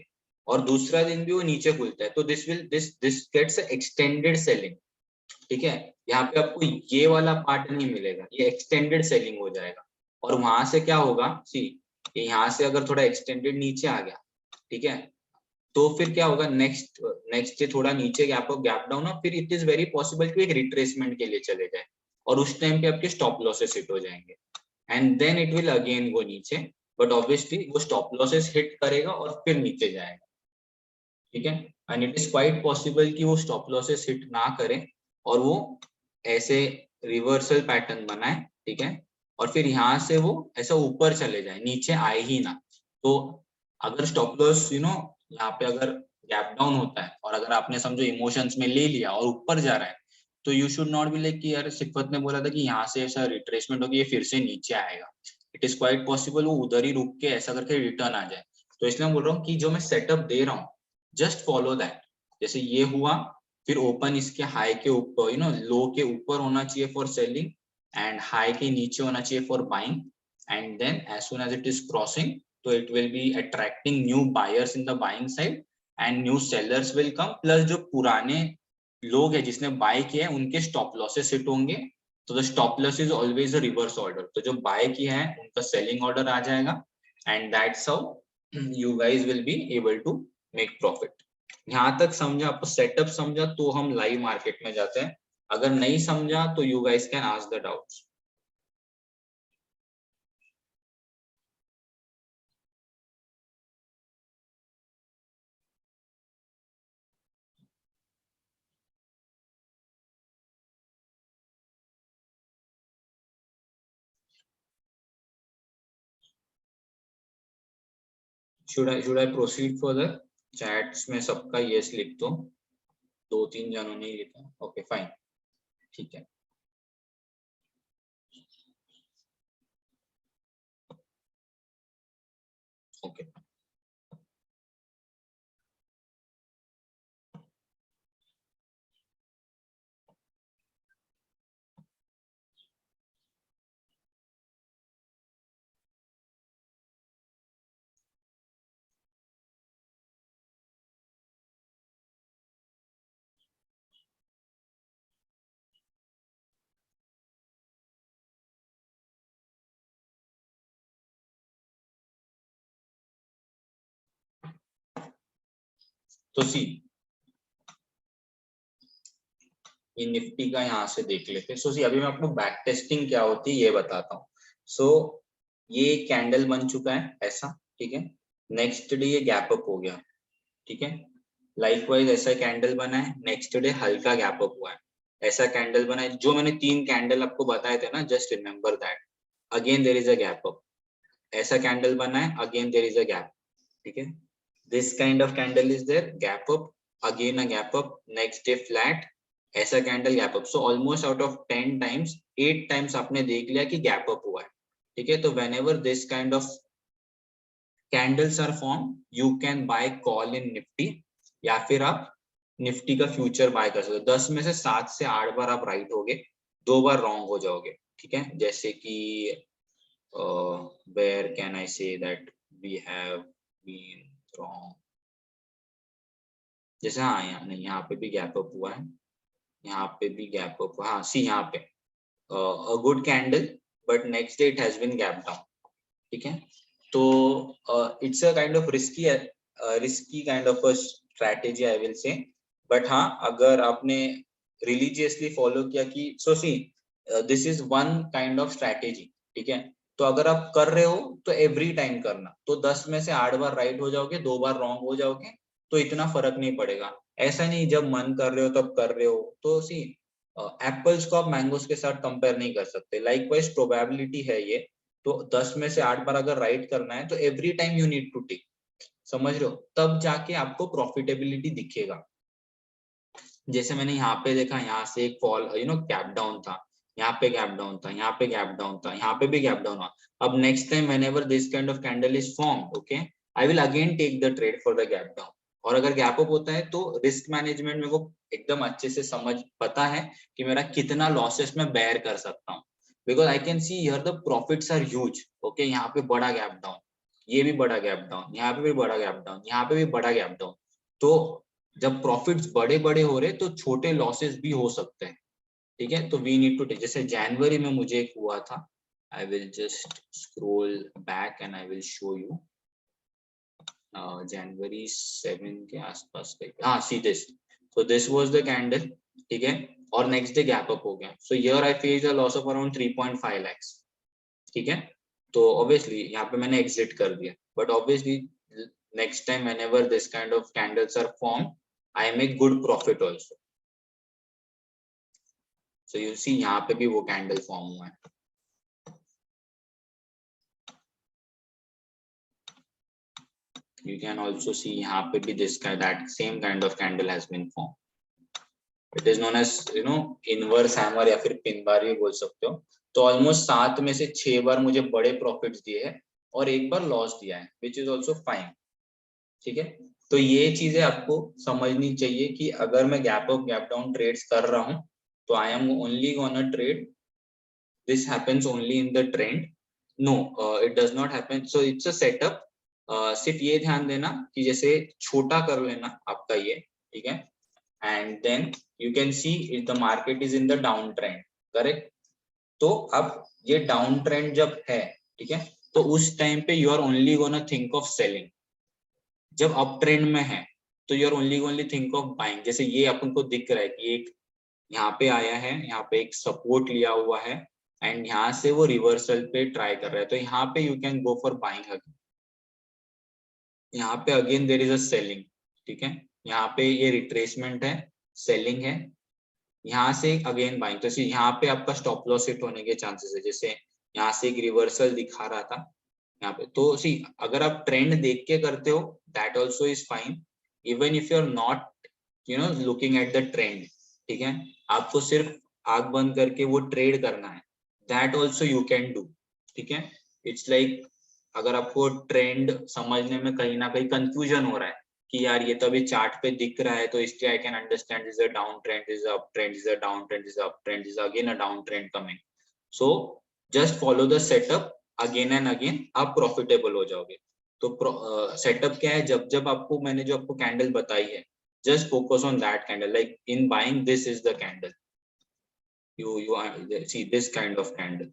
और दूसरा दिन भी वो नीचे खुलता है, तो दिस गेट्स एक्सटेंडेड सेलिंग, ठीक है। यहाँ पे आपको ये वाला पार्ट नहीं मिलेगा, ये एक्सटेंडेड सेलिंग हो जाएगा। और वहां से क्या होगा, सी यहाँ से अगर थोड़ा एक्सटेंडेड नीचे आ गया, ठीक है, तो फिर क्या होगा, नेक्स्ट नेक्स्ट से थोड़ा नीचे गैप अप गैप डाउन हो, फिर इट इज वेरी पॉसिबल कि एक रिट्रेसमेंट के लिए चले जाए और उस टाइम पे आपके स्टॉप लॉसेस हिट हो जाएंगे and then it will again go नीचे, बट ऑब्वियसली वो स्टॉप लॉसेस हिट करेगा और फिर नीचे जाएगा, ठीक है। And it is quite possible कि वो स्टॉप लॉसेस हिट ना करे और वो ऐसे रिवर्सल पैटर्न बनाए, ठीक है, और फिर यहाँ से वो ऐसा ऊपर चले जाए, नीचे आए ही ना। तो अगर स्टॉप लॉस यहाँ पे अगर गैप डाउन होता है और अगर आपने समझो इमोशंस में ले लिया और ऊपर जा रहा है, तो you should not be like कि यार सिफत ने बोला था कि यहाँ से ऐसा रिट्रेसमेंट होगी, ये फिर से नीचे आएगा। इट इज क्वाइट पॉसिबल वो उधर ही रुक के ऐसा करके रिटर्न आ जाए। तो इसलिए मैं बोल रहा हूँ कि जो मैं सेटअप दे रहा हूँ जस्ट फॉलो दैट। जैसे ये हुआ, फिर ओपन इसके हाई के ऊपर लो के ऊपर होना चाहिए फॉर सेलिंग एंड हाई के नीचे होना चाहिए for buying, and then as soon as it is crossing, तो it will be attracting new buyers in the buying side and new sellers will come, plus जो पुराने लोग है जिसने बाय किया है उनके स्टॉप लॉसेस हिट होंगे। तो the stop loss is always a reverse order, तो जो बाय किया है उनका सेलिंग ऑर्डर आ जाएगा and that's how you guys will be able to make profit। यहाँ तक समझा, आपको सेटअप समझा तो हम लाइव मार्केट में जाते हैं, अगर नहीं समझा तो you guys can ask the doubts। should I proceed further? Chats में सबका यस लिख दो, दो तीन जनों ने लिखा, ओके फाइन, ठीक है। ओके। तो सी ये निफ्टी का यहाँ से देख लेते हैं। सो सी अभी मैं आपको बैक टेस्टिंग क्या होती है ये बताता हूँ। सो ये कैंडल बन चुका है ऐसा, ठीक है। नेक्स्ट डे ये गैप अप हो गया, ठीक है। लाइकवाइज ऐसा कैंडल बना है, नेक्स्ट डे हल्का गैप अप हुआ है, ऐसा कैंडल बना है। जो मैंने 3 कैंडल आपको बताए थे ना, just remember that. Again there is a gap up, ऐसा कैंडल बना है, again there is a gap, ठीक है। This kind of candle is there, gap up, again a gap up, next day flat, ऐसा candle gap up. So almost out of 10 times 8 times आपने देख लिया कि गैप अप हुआ है, ठीक है। तो whenever this kind of candles are form, you can buy call in Nifty, या फिर आप निफ्टी का फ्यूचर बाय कर सकते हो। 10 में से 7 से 8 बार आप राइट होगे, 2 बार रॉन्ग हो जाओगे, ठीक है। जैसे कि where can I say that we have been wrong, जैसे हाँ यहाँ नहीं, यहाँ पे भी गैप अप हुआ है, यहाँ पे भी गैप अप, हाँ सी यहाँ पे a good candle but next day it has been gap down, ठीक है। तो it's a kind of risky kind of a strategy I will say, but हाँ अगर आपने religiously follow किया कि so see this is one kind of strategy, ठीक है। तो अगर आप कर रहे हो तो एवरी टाइम करना, तो 10 में से 8 बार राइट हो जाओगे, 2 बार रॉन्ग हो जाओगे, तो इतना फर्क नहीं पड़ेगा। ऐसा नहीं जब मन कर रहे हो तब कर रहे हो। तो सी एप्पल्स को आप मैंगोस के साथ कंपेयर नहीं कर सकते, लाइकवाइज प्रोबेबिलिटी है ये। तो 10 में से 8 बार अगर राइट करना है तो every time you need to tick, समझ रहे हो, तब जाके आपको प्रॉफिटेबिलिटी दिखेगा। जैसे मैंने यहाँ पे देखा, यहाँ से एक फॉल गैप डाउन था, यहाँ पे गैप डाउन था, यहाँ पे गैप डाउन था, यहाँ पे भी गैप डाउन हुआ। अब next time whenever this kind of candle is form, okay, I will again take the trade for the gap down. और अगर गैप अप होता है तो रिस्क मैनेजमेंट मेरे को एकदम अच्छे से समझ पता है कि मेरा कितना लॉसेस में बेयर कर सकता हूँ, because I can see here the profits are huge, okay. यहाँ पे बड़ा गैप डाउन, ये भी बड़ा गैप डाउन, यहाँ पे भी बड़ा गैप डाउन, यहाँ पे भी बड़ा गैप डाउन। तो जब प्रॉफिट्स बड़े बड़े हो रहे तो छोटे लॉसेस भी हो सकते हैं, ठीक है। तो वी नीड टू टेक, जैसे जनवरी में मुझे एक हुआ था, I will just scroll back and I will show you. जनवरी 7 के आसपास हाँ see this, so this was the candle, ठीक है। और नेक्स्ट डे गैप अप हो गया, so here I face a loss of around 3.5 lakhs, ठीक है। तो ऑब्वियसली यहाँ पे मैंने एग्जिट कर दिया, but obviously next time whenever this kind of candles are form, I make good profit also. So you see यहाँ पे भी वो कैंडल फॉर्म हुआ है, you can also see यहाँ पे भी this kind, that same kind of candle has been formed. It is known as inverse hammer या फिर पिन बार भी बोल सकते हो। तो ऑलमोस्ट 7 में से 6 बार मुझे बड़े प्रॉफिट्स दिए हैं और एक बार लॉस दिया है, विच इज ऑल्सो फाइन, ठीक है। तो ये चीजें आपको समझनी चाहिए कि अगर मैं gap up gap down trades कर रहा हूँ तो I am only gonna trade, this happens only in the trend, no it does not happen, so it's a setup। सिर्फ ये ध्यान देना कि जैसे छोटा कर लेना आपका ये, ठीक है। And then you can see if the market is in the down trend, correct. तो अब ये डाउन ट्रेंड जब है, ठीक है, तो उस टाइम पे you are only gonna think of selling. जब अप ट्रेंड में है तो you are only think of buying. जैसे ये अपन को दिख रहा है कि एक यहाँ पे आया है, यहाँ पे एक सपोर्ट लिया हुआ है एंड यहाँ से वो रिवर्सल पे ट्राई कर रहा है, तो यहाँ पे you can go for buying again. यहाँ पे again there is a selling, ठीक है। यहाँ पे ये रिट्रेसमेंट है, सेलिंग है, यहाँ से अगेन बाइंग। तो यहाँ पे आपका स्टॉप लॉस हिट होने के चांसेस है, जैसे यहाँ से एक रिवर्सल दिखा रहा था यहाँ पे। तो सी अगर आप ट्रेंड देख के करते हो that also is fine, even if you are not looking at the trend, ठीक है। आपको सिर्फ आंख बंद करके वो ट्रेड करना है, that also you can do, ठीक है। इट्स लाइक अगर आपको ट्रेंड समझने में कहीं ना कहीं कंफ्यूजन हो रहा है कि यार ये तो अभी चार्ट पे दिख रहा है तो इसलिए I can understand is a down trend, is up trend, is a down trend, is up trend, is again a down trend coming. So just follow the setup again and again, आप प्रॉफिटेबल हो जाओगे। तो सेटअप क्या है, जब जब आपको मैंने जो आपको कैंडल बताई है, just focus on that candle, like in buying this is the candle, you see this kind of candle,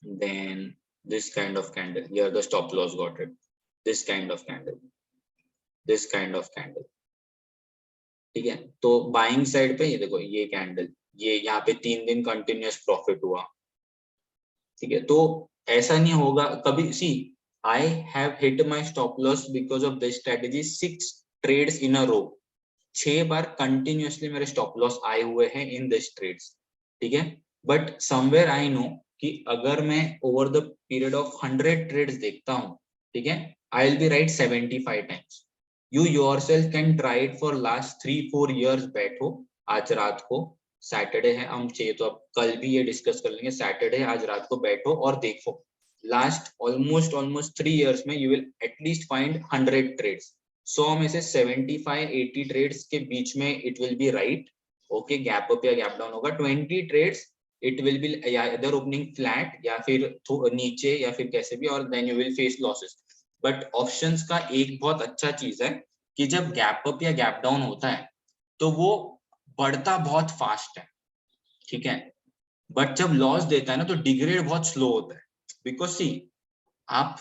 then this kind of candle, here the stop loss got it, this kind of candle, this kind of candle, ठीक है। तो बाइंग साइड पे ये देखो ये कैंडल, ये यहाँ पे 3 दिन कंटिन्यूअस प्रॉफिट हुआ, ठीक है। तो ऐसा नहीं होगा कभी, see I have hit my stop loss because of this strategy 6 trades in a row, 6 बार कंटिन्यूअसली मेरे स्टॉप लॉस आए हुए हैं इन दिस ट्रेड्स, ठीक है। बट समवेयर आई नो कि अगर मैं over the period of 100 trades देखता हूँ, ठीक है, I will be right 75 times. You yourself can try it for last 3-4 years. बैठो आज रात को, सैटरडे है, हम चाहिए तो अब कल भी ये डिस्कस कर लेंगे, सैटरडे आज रात को बैठो और देखो लास्ट ऑलमोस्ट 3 इयर्स में you will at least find 100 trades. 100 में से 75-80 ट्रेड्स के बीच में it will be right, okay, gap up या गैप डाउन होगा। 20 ट्रेड्स इट विल बी इधर ओपनिंग फ्लैट या फिर नीचे या फिर कैसे भी, और then you will face losses. But options का एक बहुत अच्छा चीज है कि जब गैप अप या गैप डाउन होता है तो वो बढ़ता बहुत फास्ट है, ठीक है। बट जब लॉस देता है ना तो डिग्रेड बहुत स्लो होता है। बिकॉज सी आप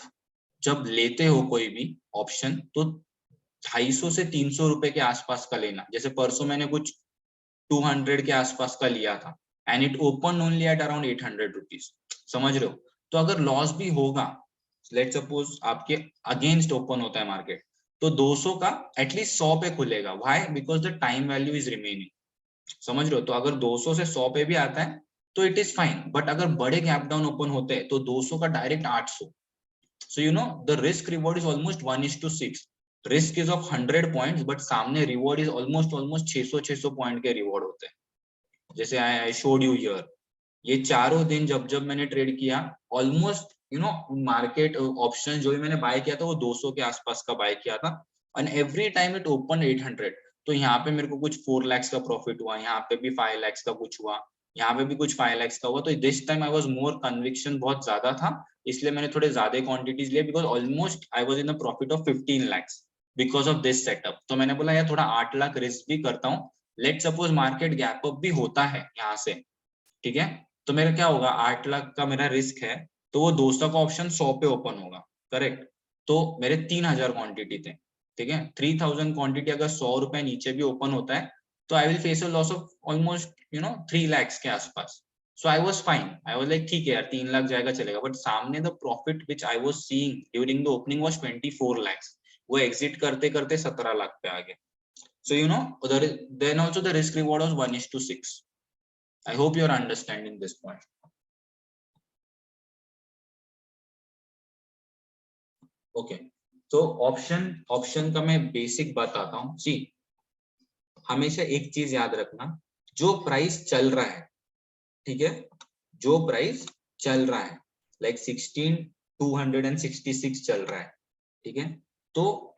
जब लेते हो कोई भी ऑप्शन तो 250 से 300 रुपए के आसपास का लेना। जैसे परसों मैंने कुछ 200 के आसपास का लिया था and it open only at around 800 rupees, समझ रहे हो। तो अगर लॉस भी होगा, लेट सपोज आपके अगेंस्ट ओपन होता है मार्केट, तो 200 का एटलीस्ट 100 पे खुलेगा। Why? Because the time value is remaining, समझ रहे हो। तो अगर 200 से 100 पे भी आता है तो इट इज फाइन। बट अगर बड़े गैप डाउन ओपन होते हैं तो 200 का direct 800। So you know the risk reward is almost 1:6. Risk is of 100 points, but सामने reward is almost 600 पॉइंट के रिवॉर्ड होते हैं। जैसे आई शोड यू हियर, ये चारों दिन जब जब मैंने ट्रेड किया, almost you know market option जो भी मैंने बाय किया था वो 200 के आसपास का बाय किया था, and every time it open 800। तो यहाँ पे मेरे को कुछ 4 lakhs का प्रॉफिट हुआ, यहाँ पे भी 5 lakhs का कुछ हुआ, यहाँ पे भी कुछ 5 lakhs का हुआ। तो this time I was more, conviction बहुत ज्यादा था, इसलिए मैंने थोड़े ज्यादा क्वांटिटीज लिए, because almost I was in the profit of 15 lakhs because of this setup. तो मैंने बोला यार थोड़ा 8 लाख रिस्क भी करता हूँ, let suppose market gap up भी होता है यहाँ से, ठीक है, तो मेरा क्या होगा, 8 लाख का मेरा रिस्क है, तो वो 200 का ऑप्शन 100 पे ओपन होगा, करेक्ट। तो मेरे 3000 क्वांटिटी थे, ठीक है, 3000 क्वांटिटी अगर 100 रुपए नीचे भी ओपन होता है तो I will face a loss of almost 3 lakhs के आसपास। So I was fine, I was like ठीक है यार 3 लाख जाएगा चलेगा। बट सामने the profit which I was seeing during the opening was 24 lakhs, वो एग्जिट करते करते 17 लाख पे आ गए। So then also the risk reward was 1:6। I hope you are understanding this point. Okay. तो ऑप्शन का मैं बेसिक बताता हूँ। सी हमेशा एक चीज याद रखना, जो प्राइस चल रहा है, ठीक है, जो प्राइस चल रहा है लाइक 16,266 चल रहा है, ठीक है, तो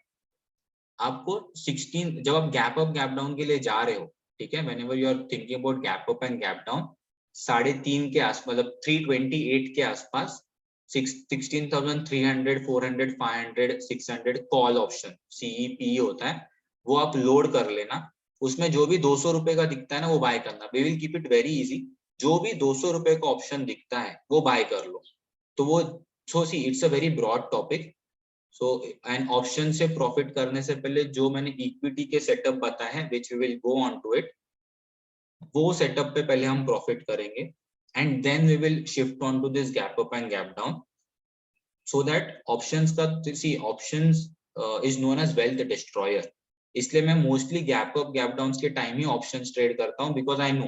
आपको 16 जब आप गैप अप गैप डाउन के लिए जा रहे हो, ठीक है, whenever you are thinking about gap up and gap down, 3.5 के आसपास, मतलब 328 के आसपास 16,300 400 500 600 कॉल ऑप्शन CEP होता है, वो आप लोड कर लेना। उसमें जो भी 200 रुपए का दिखता है ना वो बाय करना। We will keep it very easy, जो भी 200 रुपए का ऑप्शन दिखता है वो बाय कर लो। तो वो see it's a very broad topic. So and option से प्रॉफिट करने से पहले जो मैंने इक्विटी के सेटअप बताए हैं, which we will go on to it, वो सेटअप पे पहले हम प्रॉफिट करेंगे and then we will shift on to this gap up and gap down, so that options का, see options is known as wealth destroyer. इसलिए मैं mostly gap up gap down के टाइम ही ऑप्शंस ट्रेड करता हूँ, बिकॉज आई नो,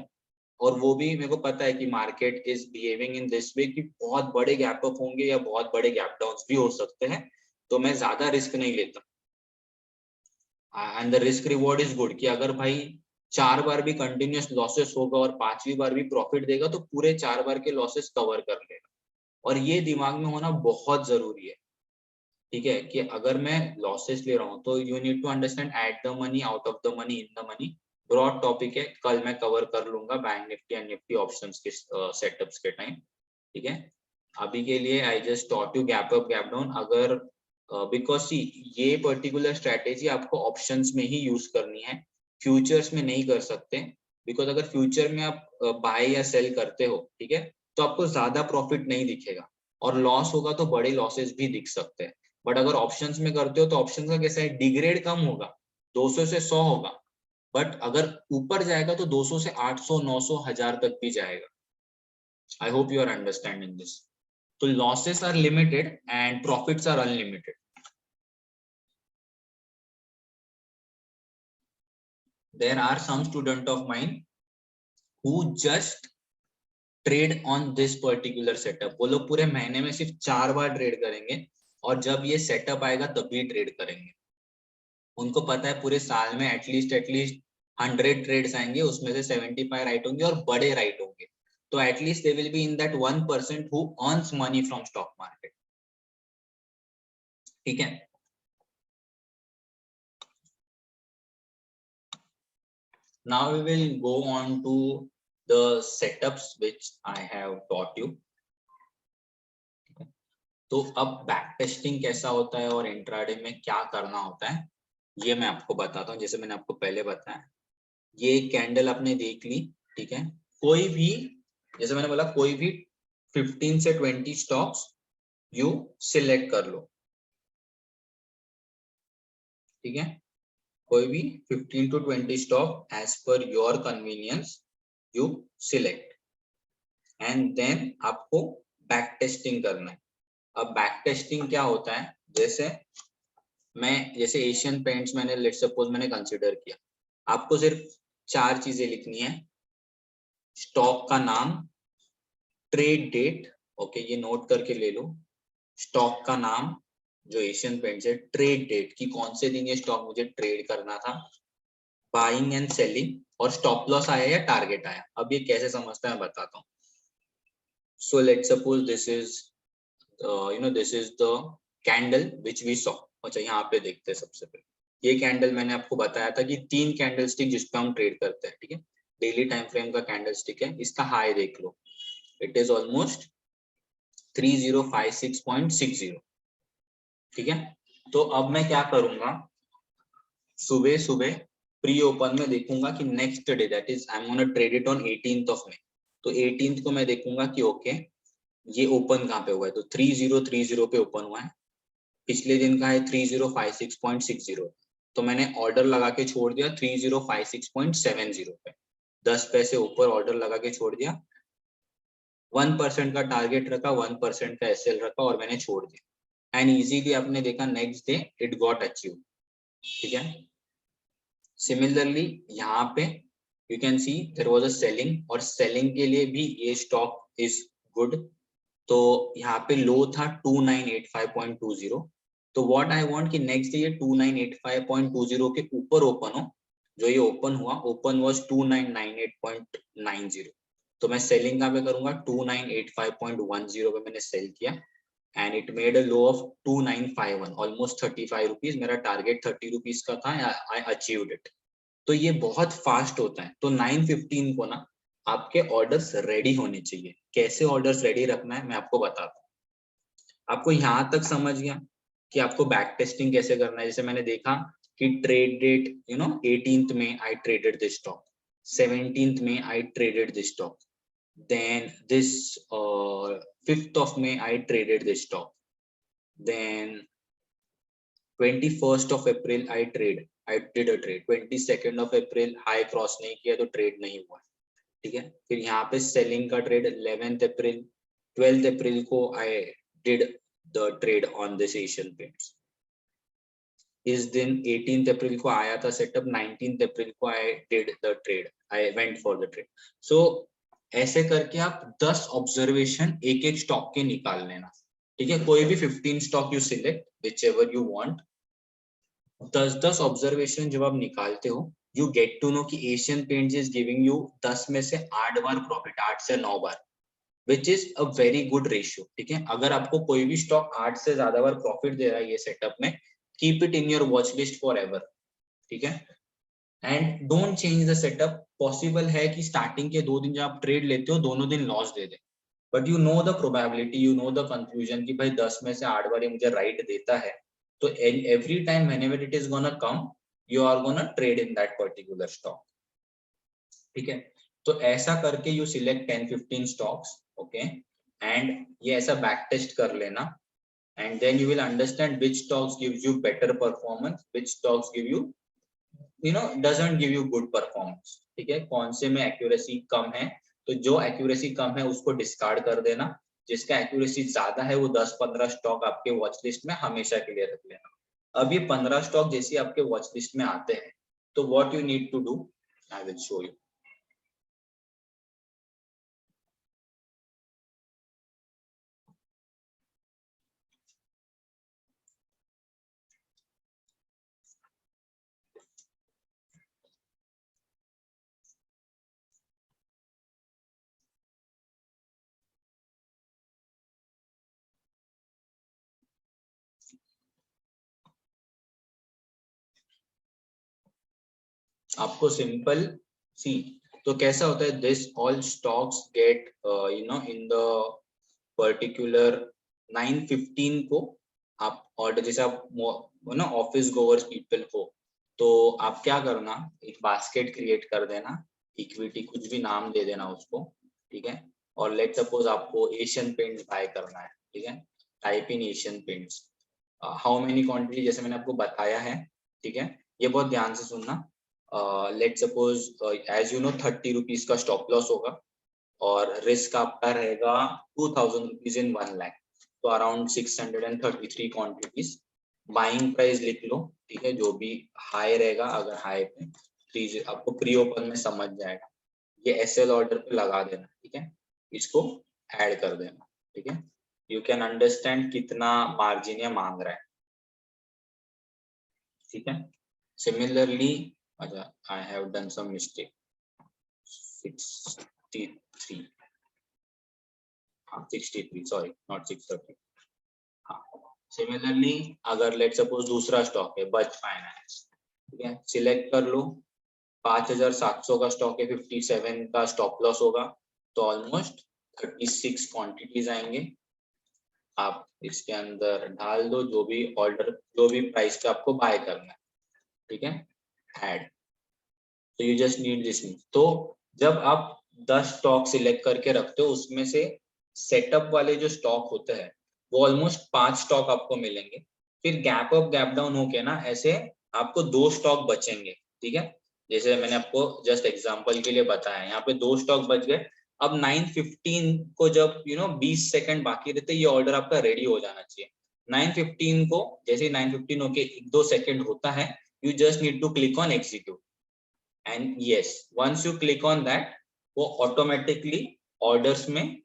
और वो भी मेरे को पता है कि market is behaving in this way कि बहुत बड़े गैप अप होंगे या बहुत बड़े गैप डाउन भी हो सकते हैं, तो मैं ज्यादा रिस्क नहीं लेता। And the risk reward is good कि अगर भाई 4 बार भी कंटिन्यूअस लॉसेस होगा और 5वीं बार भी प्रॉफिट देगा तो पूरे 4 बार के लॉसेस कवर कर लेगा। और ये दिमाग में होना बहुत जरूरी है, ठीक है, कि अगर मैं लॉसेस ले रहा हूँ तो you need to understand at the money, out of the money, in the money. Broad topic है, कल मैं कवर कर लूंगा bank Nifty and Nifty options के सेटअप्स के टाइम, ठीक है। अभी के लिए I just taught you gap up gap down. अगर बिकॉज सी ये पर्टिकुलर स्ट्रेटेजी आपको ऑप्शंस में ही यूज करनी है, फ्यूचर्स में नहीं कर सकते, बिकॉज अगर फ्यूचर में आप बाय या सेल करते हो, ठीक है, तो आपको ज्यादा प्रॉफिट नहीं दिखेगा और लॉस होगा तो बड़े लॉसेस भी दिख सकते हैं। बट अगर ऑप्शंस में करते हो तो ऑप्शन का कैसा है, डिग्रेड कम होगा, 200 से 100 होगा, बट अगर ऊपर जाएगा तो 200 से 800, 900, 1000 तक भी जाएगा. I hope you are understanding this. तो losses are limited and profits are unlimited. There are some student of mine who just trade on this particular setup. वो लोग पूरे महीने में सिर्फ 4 बार ट्रेड करेंगे और जब ये सेटअप आएगा तभी ट्रेड करेंगे. उनको पता है पूरे साल में एटलीस्ट 100 ट्रेड्स आएंगे, उसमें से 75 राइट होंगे और बड़े राइट होंगे. तो at least they will be in that 1% who earns money from stock market. ठीक है. Now we will go on to the setups which I have taught you. तो अब बैक टेस्टिंग कैसा होता है और इंट्राडे में क्या करना होता है ये मैं आपको बताता हूँ. जैसे मैंने आपको पहले बताया, ये कैंडल आपने देख ली. ठीक है. कोई भी, जैसे मैंने बोला, कोई भी 15 से 20 स्टॉक्स यू सिलेक्ट कर लो. ठीक है. कोई भी 15 to 20 stock as per your convenience you select and then आपको बैक टेस्टिंग करना है. अब बैक टेस्टिंग क्या होता है, जैसे एशियन पेंट्स मैंने लेट्स सपोज मैंने कंसीडर किया, आपको सिर्फ 4 चीजें लिखनी है. स्टॉक का नाम, ट्रेड डेट, ओके ये नोट करके ले लो. स्टॉक का नाम जो एशियन पेंट्स है, ट्रेड डेट की कौन से दिन ये स्टॉक मुझे ट्रेड करना था, बाइंग एंड सेलिंग, और स्टॉप लॉस आया या टारगेट आया. अब ये कैसे समझता है मैं बताता हूँ. सो let's suppose this is this is the candle which we saw. अच्छा यहाँ पे देखते हैं. सबसे पहले ये कैंडल मैंने आपको बताया था कि 3 कैंडल स्टिक जिसपे हम ट्रेड करते हैं. ठीक है. डेली टाइम फ्रेम का कैंडल स्टिक है. इसका हाई देख लो, इट इज ऑलमोस्ट 3056.60. ठीक है. तो अब मैं क्या करूंगा, सुबह सुबह प्री ओपन में देखूंगा कि next day that is I am gonna trade it on 18th of May. तो 18th को मैं देखूंगा कि ओके ये ओपन कहाँ पे हुआ है, तो 3030 पे ओपन हुआ है. पिछले दिन का है 3056.60. तो मैंने ऑर्डर लगा के छोड़ दिया 3056.70 पे, 10 पैसे ऊपर ऑर्डर लगा के छोड़ दिया. 1% का टारगेट रखा, 1% का एसएल रखा और मैंने छोड़ दिया. एंड इजीली आपने देखा next day it got achieve. ठीक है. सिमिलरली यहाँ पे you can see there was a selling, और सेलिंग के लिए भी ये स्टॉक इज गुड. तो यहाँ पे लो था 2985.20. तो व्हाट आई वांट कि नेक्स्ट डे ये 2985.20 के ऊपर ओपन हो. जो ये ओपन हुआ, ओपन वाज 2998.90. तो मैं सेलिंग कहाँ पे करूंगा, 2985.10 पे मैंने सेल किया and it made a low of 2951, almost 35 rupees. मेरा टारगेट 30 रुपीज का था, आई अचीव्ड इट. तो ये बहुत फास्ट होता है. तो 9:15 को ना आपके ऑर्डर्स रेडी होने चाहिए. कैसे ऑर्डर्स रेडी रखना है मैं आपको बताता हूँ. आपको यहाँ तक समझ गया कि आपको बैक टेस्टिंग कैसे करना है. जैसे मैंने देखा कि ट्रेड डेट 18th में I traded this stock, 17th में I traded this stock, then this 5th of May I traded this stock, then 21st of April I did a trade. 22nd of April high cross नहीं किया तो ट्रेड नहीं हुआ. ठीक है. फिर यहाँ पे सेलिंग का trade 11th April, 12th April को I did the trade on this Asian Paints. इस दिन 18th April को आया था सेटअप, 19th April को I did the trade, I went for the trade. So ऐसे करके आप 10 ऑब्जर्वेशन एक एक स्टॉक के निकाल लेना. ठीक है. कोई भी 15 stock you select whichever you want. 10 observation जब आप निकालते हो यू गेट टू नो कि Asian Paints is giving you 10 में से 8 बार प्रॉफिट, 8 से 9 बार, which is a very good ratio. ठीक है. अगर आपको कोई भी स्टॉक 8 से ज्यादा बार प्रॉफिट दे रहा है ये सेटअप में, keep it in your watch list for ever. ठीक है. And don't change the setup. Possible है कि स्टार्टिंग के 2 दिन जब आप ट्रेड लेते हो दोनों दिन loss they they, but you know the probability, you know the conclusion कि भाई 10 में से 8 बार ये मुझे राइट देता है. तो every time whenever it is gonna come, you are gonna trade in that particular stock. ठीक है. तो ऐसा करके you select 10-15 stocks, okay, and ये ऐसा बैक टेस्ट कर लेना and then you will understand which stocks gives you better performance, which stocks give you doesn't give you good performance. ठीक है, कौन से में एक्यूरेसी कम है, तो जो एक्यूरेसी कम है उसको डिस्कार्ड कर देना, जिसका एक्यूरेसी ज्यादा है वो 10-15 स्टॉक आपके वॉच लिस्ट में हमेशा के लिए रख लेना। अब ये 15 स्टॉक जैसे आपके वॉच लिस्ट में आते हैं तो what you need to do, I will show you. आपको सिंपल सी, तो कैसा होता है, this all stocks get in the particular 9:15 को आप ऑर्डर, जैसे आप ना ऑफिस गोवर्स पीपल हो तो आप क्या करना, एक बास्केट क्रिएट कर देना, इक्विटी कुछ भी नाम दे देना उसको, ठीक है, और लेट सपोज आपको एशियन पेंट्स बाय करना है, ठीक है, type in Asian paints, how many quantity जैसे मैंने आपको बताया है, ठीक है, ये बहुत ध्यान से सुनना। Let suppose as you know 30 rupees का स्टॉप लॉस होगा और रिस्क आपका रहेगा 2000 रुपीज इन 1 लाख, तो अराउंड 633 क्वांटिटीज। बाइंग प्राइस लिख लो, ठीक है, जो भी हाई रहेगा, अगर हाई पे आपको प्री ओपन में समझ जाएगा, ये एसएल ऑर्डर पे लगा देना, ठीक है, इसको ऐड कर देना, ठीक है, यू कैन अंडरस्टैंड कितना मार्जिन ये मांग रहा है, ठीक है। सिमिलरली अच्छा, I have done some mistake, 63, हाँ 63, sorry not 630, हाँ। सिमिलरली अगर लेट सपोज दूसरा स्टॉक है बज फाइनेंस, ठीक है, सिलेक्ट कर लो, 5700 का स्टॉक है, 57 का स्टॉप लॉस होगा, तो ऑलमोस्ट 36 क्वांटिटीज आएंगे, आप इसके अंदर डाल दो जो भी ऑर्डर, जो भी प्राइस पे आपको बाय करना है, ठीक है, ऐड, तो यू जस्ट नीड दिस। तो जब आप 10 स्टॉक सिलेक्ट करके रखते हो उसमें से सेटअप वाले जो स्टॉक होते हैं वो ऑलमोस्ट 5 स्टॉक आपको मिलेंगे, फिर गैप अप गैप डाउन होके ना ऐसे आपको 2 स्टॉक बचेंगे, ठीक है, जैसे मैंने आपको जस्ट एग्जांपल के लिए बताया, यहाँ पे 2 स्टॉक बच गए। अब 9:15 को जब 20 सेकंड बाकी रहते ये ऑर्डर आपका रेडी हो जाना चाहिए। 9:15 को जैसे 9:15 होके 1-2 सेकंड होता है, you just need to click on execute, and yes once you click on that वो ऑटोमेटिकली ऑर्डर्स में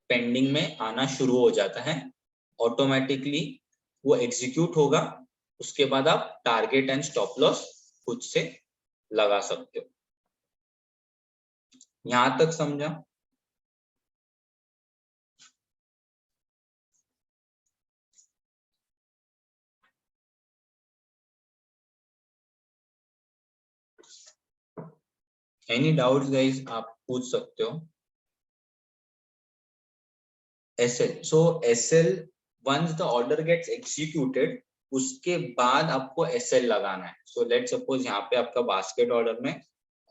पेंडिंग में आना शुरू हो जाता है, ऑटोमेटिकली वो एग्जीक्यूट होगा, उसके बाद आप टारगेट एंड स्टॉप लॉस खुद से लगा सकते हो। यहां तक समझा? एनी डाउट्स गाइस, आप पूछ सकते हो। SL, so SL once the order gets executed उसके बाद आपको एसएल लगाना है। सो लेट सपोज यहाँ पे आपका बास्केट ऑर्डर में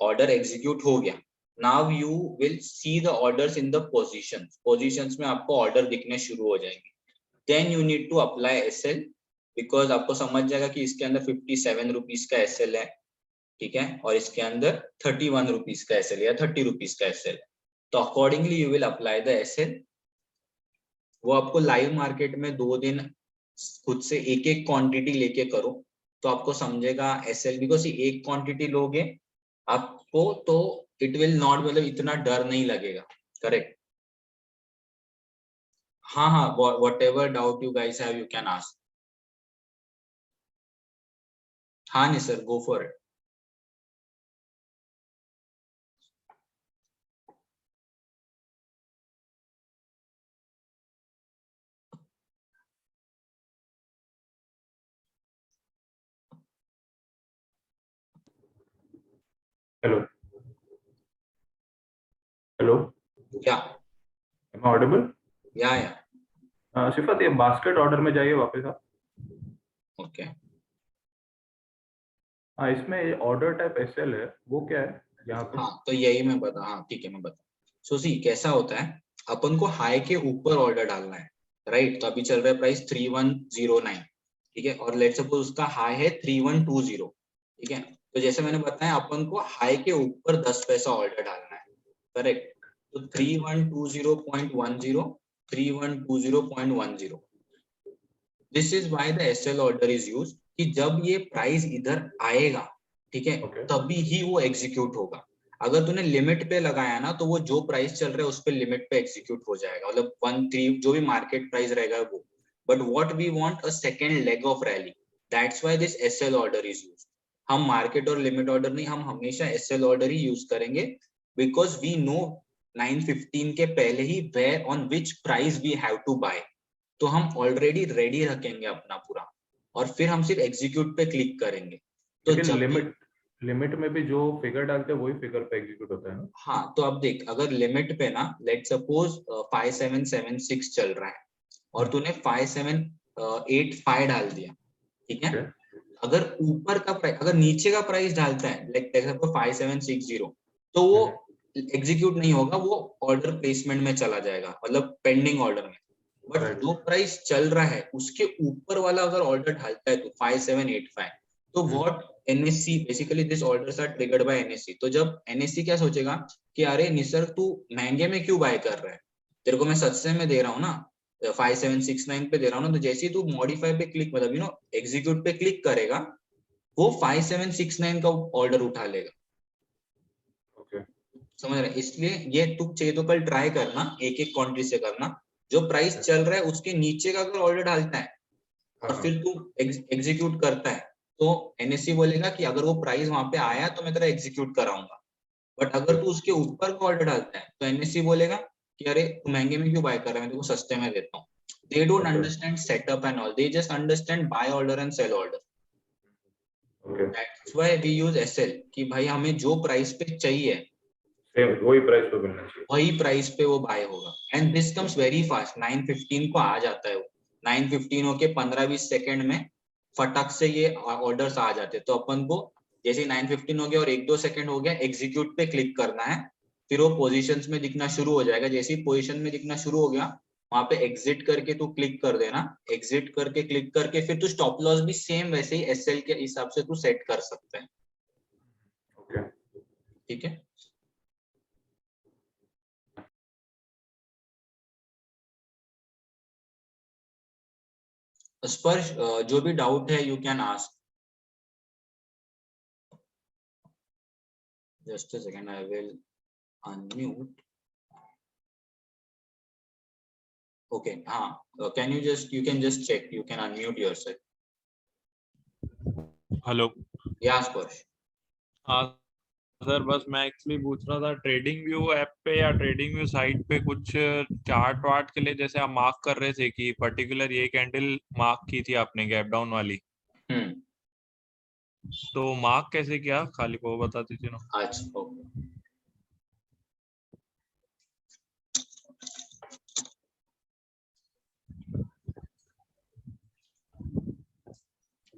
ऑर्डर एग्जीक्यूट हो गया, now you will see the orders in the positions में आपको ऑर्डर दिखने शुरू हो जाएंगे, then you need to apply SL, because आपको समझ जाएगा कि इसके अंदर 57 रुपीज का एसएल है, ठीक है, और इसके अंदर 31 रुपीज का एसएल या 30 रुपीज का एसएल, तो accordingly you will apply the SL. वो आपको लाइव मार्केट में 2 दिन खुद से एक एक क्वांटिटी लेके करो तो आपको समझेगा एसएल, बिकॉज एक क्वांटिटी लोगे आपको तो इट विल नॉट, मतलब इतना डर नहीं लगेगा, करेक्ट। हाँ हाँ, what ever doubt you guys have you can ask. हाँ नहीं sir, go for it. Hello hello, क्या एम आई ऑडिबल? या सिफत, ये बास्केट ऑर्डर में जाइए वापस आप। ओके, हाँ, इसमें ऑर्डर टाइप एसएल है, वो क्या है यहाँ पे? हाँ तो यही मैं बता, हाँ ठीक है मैं बता। सो सी कैसा होता है, अपन को हाई के ऊपर ऑर्डर डालना है, राइट। तो अभी चल रहा है प्राइस 3109, ठीक है, और लेट्स सपोज उसका हाई है 3120, ठीक है। तो जैसे मैंने बताया अपन को हाई के ऊपर 10 पैसा ऑर्डर डालना है, करेक्ट। तो 3120.10, 3120.10, this is why the SL order is use, कि जब ये प्राइस इधर आएगा, ठीक है, Okay. तभी ही वो एग्जीक्यूट होगा। अगर तूने लिमिट पे लगाया ना, तो वो जो प्राइस चल रहा है उस पे लिमिट पे एग्जीक्यूट हो जाएगा, मतलब 13 जो भी मार्केट प्राइस रहेगा वो। But what we want a second leg of rally, that's why this SL order is used. हम मार्केट और लिमिट ऑर्डर नहीं, हम हमेशा एसएल ऑर्डर ही यूज करेंगे, बिकॉज वी नो 9:15 के पहले ही where on which price we have to buy. तो हम ऑलरेडी रेडी रखेंगे अपना पूरा, और फिर हम सिर्फ एग्जीक्यूट पे क्लिक करेंगे। तो लेकिन जब भी लिमिट में भी जो फिगर डालते हैं वही फिगर पे एग्जीक्यूट होता है ना? हाँ, तो अब देख, अगर लिमिट पे ना लेट सपोज 5776 चल रहा है और तूने 5785 डाल दिया, ठीक है। अगर ऊपर का प्राइस, अगर नीचे का प्राइस डालता है लाइक 5760, तो वो एग्जीक्यूट नहीं होगा, वो ऑर्डर प्लेसमेंट में चला जाएगा, मतलब पेंडिंग ऑर्डर में। But Right. जो प्राइस चल रहा है उसके ऊपर वाला अगर ऑर्डर डालता है तो 5785, तो what NSC basically this orders are triggered by NSC. तो जब एनएससी क्या सोचेगा कि अरे निसर्ग तू महंगे में क्यों बाय कर रहा है, तेरे को मैं सस्ते में दे रहा हूँ ना, 5769 पे दे रहा हूँ ना। तो जैसे ही तू मॉडिफाई पे क्लिक, मतलब एग्जीक्यूट पे क्लिक करेगा, वो 5769 का ऑर्डर उठा लेगा। Okay. समझ रहे? इसलिए ये तू चाहिए तो कल ट्राई करना, एक एक कंट्री से करना, जो प्राइस चल रहा है उसके नीचे का अगर ऑर्डर डालता है और फिर तू एग्जीक्यूट करता है, तो एनएससी बोलेगा कि अगर वो प्राइस वहां पे आया तो मैं तेरा एग्जीक्यूट कराऊंगा। बट अगर तू उसके ऊपर का ऑर्डर डालता है तो एनएससी बोलेगा कि अरे तू महंगे में क्यों बाय कर रहा है, मैं तेरे को सस्ते में देता हूँ। They don't Okay. Understand setup and all, they just understand buy order and sell order. Okay. That's why we use SL, कि भाई हमें जो प्राइस पे चाहिए सेम वही प्राइस पे मिलना चाहिए। वही प्राइस पे वो बाय होगा। And this comes very fast, 9:15 को आ जाता है वो। 9:15 होके 15-20 सेकंड में फटक से ये ऑर्डर्स आ जाते हैं। तो अपन को जैसे 9:15 हो गया और 1-2 सेकंड हो गया, एग्जीक्यूट पे क्लिक करना है, फिर वो पोजीशंस में दिखना शुरू हो जाएगा। जैसे ही पोजीशन में दिखना शुरू हो गया, वहां पे एग्जिट करके तू क्लिक कर देना। एग्जिट करके क्लिक करके फिर तू स्टॉप लॉस भी सेम वैसे ही एसएल के हिसाब से तू सेट कर सकते हैं, Okay. ठीक है। स्पर्श, जो भी डाउट है you can ask. Just a second, I will unmute. Okay, can you can just check, you can unmute yourself. Hello. Yeah, Sparsh. हाँ सर, बस मैं एक्चुअली पूछ रहा था ट्रेडिंग व्यू ऐप पे या ट्रेडिंग व्यू साइट पे कुछ चार्ट वार्ट के लिए, जैसे आप मार्क कर रहे थे कि पर्टिकुलर ये कैंडल मार्क की थी आपने गैप डाउन वाली, तो मार्क कैसे किया, खाली वो बता दीजिए ना। अच्छा, okay.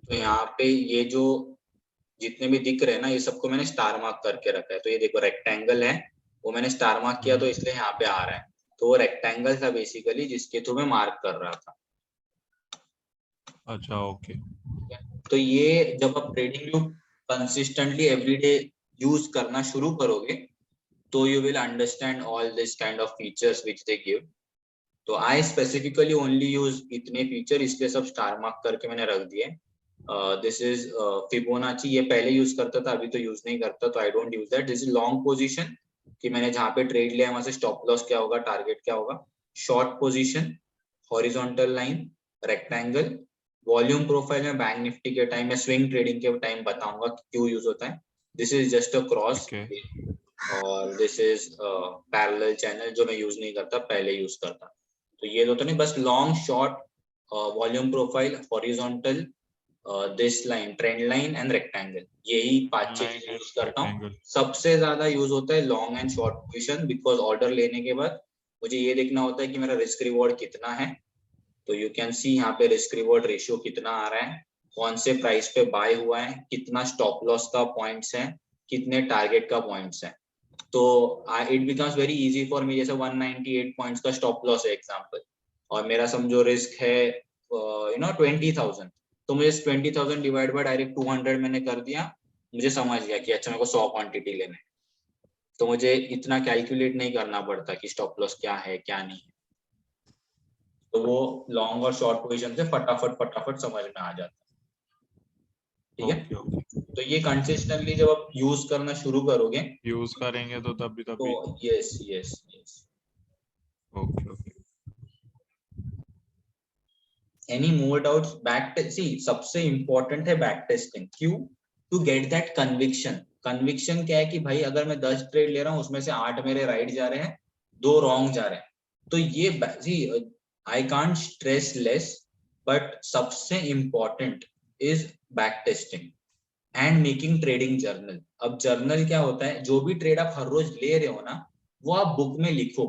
तो यहाँ पे ये जो जितने भी दिख रहे हैं ना, ये सबको मैंने स्टार मार्क करके रखा है। तो ये देखो रेक्टेंगल है, वो मैंने स्टार मार्क किया तो इसलिए यहाँ पे आ रहा है। तो वो रेक्टेंगल था बेसिकली जिसके थ्रू मैं मार्क कर रहा था। अच्छा, ओके। तो ये जब आप trading view consistently everyday use करना शुरू करोगे, तो you will understand all this kind of features which they give. तो आई स्पेसिफिकली ओनली यूज इतने फीचर, इसलिए सब स्टार मार्क करके मैंने रख दिए। दिस इज फिबोनाची, ये पहले यूज करता था, अभी तो यूज नहीं करता, तो I don't use that. This is long position, कि मैंने जहां पे ट्रेड लिया वहां से स्टॉप लॉस क्या होगा, टारगेट क्या होगा। Short position, horizontal line, rectangle, volume profile में बैंक निफ्टी के टाइम में स्विंग ट्रेडिंग के टाइम बताऊंगा क्यों यूज होता है। This is just a cross, और दिस इज पैरेलल चैनल, जो मैं यूज नहीं करता, पहले यूज करता। तो ये दो तो नहीं, बस long, short, volume profile, horizontal, this line, trend line and rectangle, यही 5-6 चीजें यूज करता हूँ। सबसे ज्यादा यूज होता है long and short position, because order लेने के बाद मुझे ये देखना होता है कि मेरा रिस्क रिवॉर्ड कितना है। तो यू कैन सी यहाँ पे रिस्क रिवॉर्ड रेशियो कितना आ रहा है, कौन से प्राइस पे बाय हुआ है, कितना स्टॉप लॉस का पॉइंट्स है, कितने टारगेट का पॉइंट्स है। तो it becomes very easy for me, जैसे 198 पॉइंट्स का स्टॉप लॉस है एग्जांपल, और मेरा समझो रिस्क है 20,000, तो मुझे 20,000 डिवाइड बाय डायरेक्ट 200 मैंने कर दिया, मुझे समझ गया कि अच्छा मेरे को 100 क्वांटिटी लेना है, तो मुझे इतना कैलकुलेट नहीं करना पड़ता कि स्टॉप लॉस क्या है क्या नहीं है, तो वो लॉन्ग और शॉर्ट पोजीशन से फटाफट समझ में आ जाता है। ठीक है, ओके तो ये कंसिस्टेंटली जब आप यूज करना शुरू करोगे यूज करेंगे तो तभी तो yes yes yes. Okay any more doubts? Back see सबसे इंपॉर्टेंट है बैक टेस्टिंग, क्यों? To get that conviction. Conviction क्या है कि भाई अगर मैं 10 ट्रेड ले रहा हूँ उसमें से 8 मेरे राइट जा रहे हैं, 2 रॉन्ग जा रहे हैं, तो ये see I can't stress less, but सबसे important is back testing and making trading journal. अब जर्नल क्या होता है? जो भी ट्रेड आप हर रोज ले रहे हो ना, वो आप बुक में लिखो,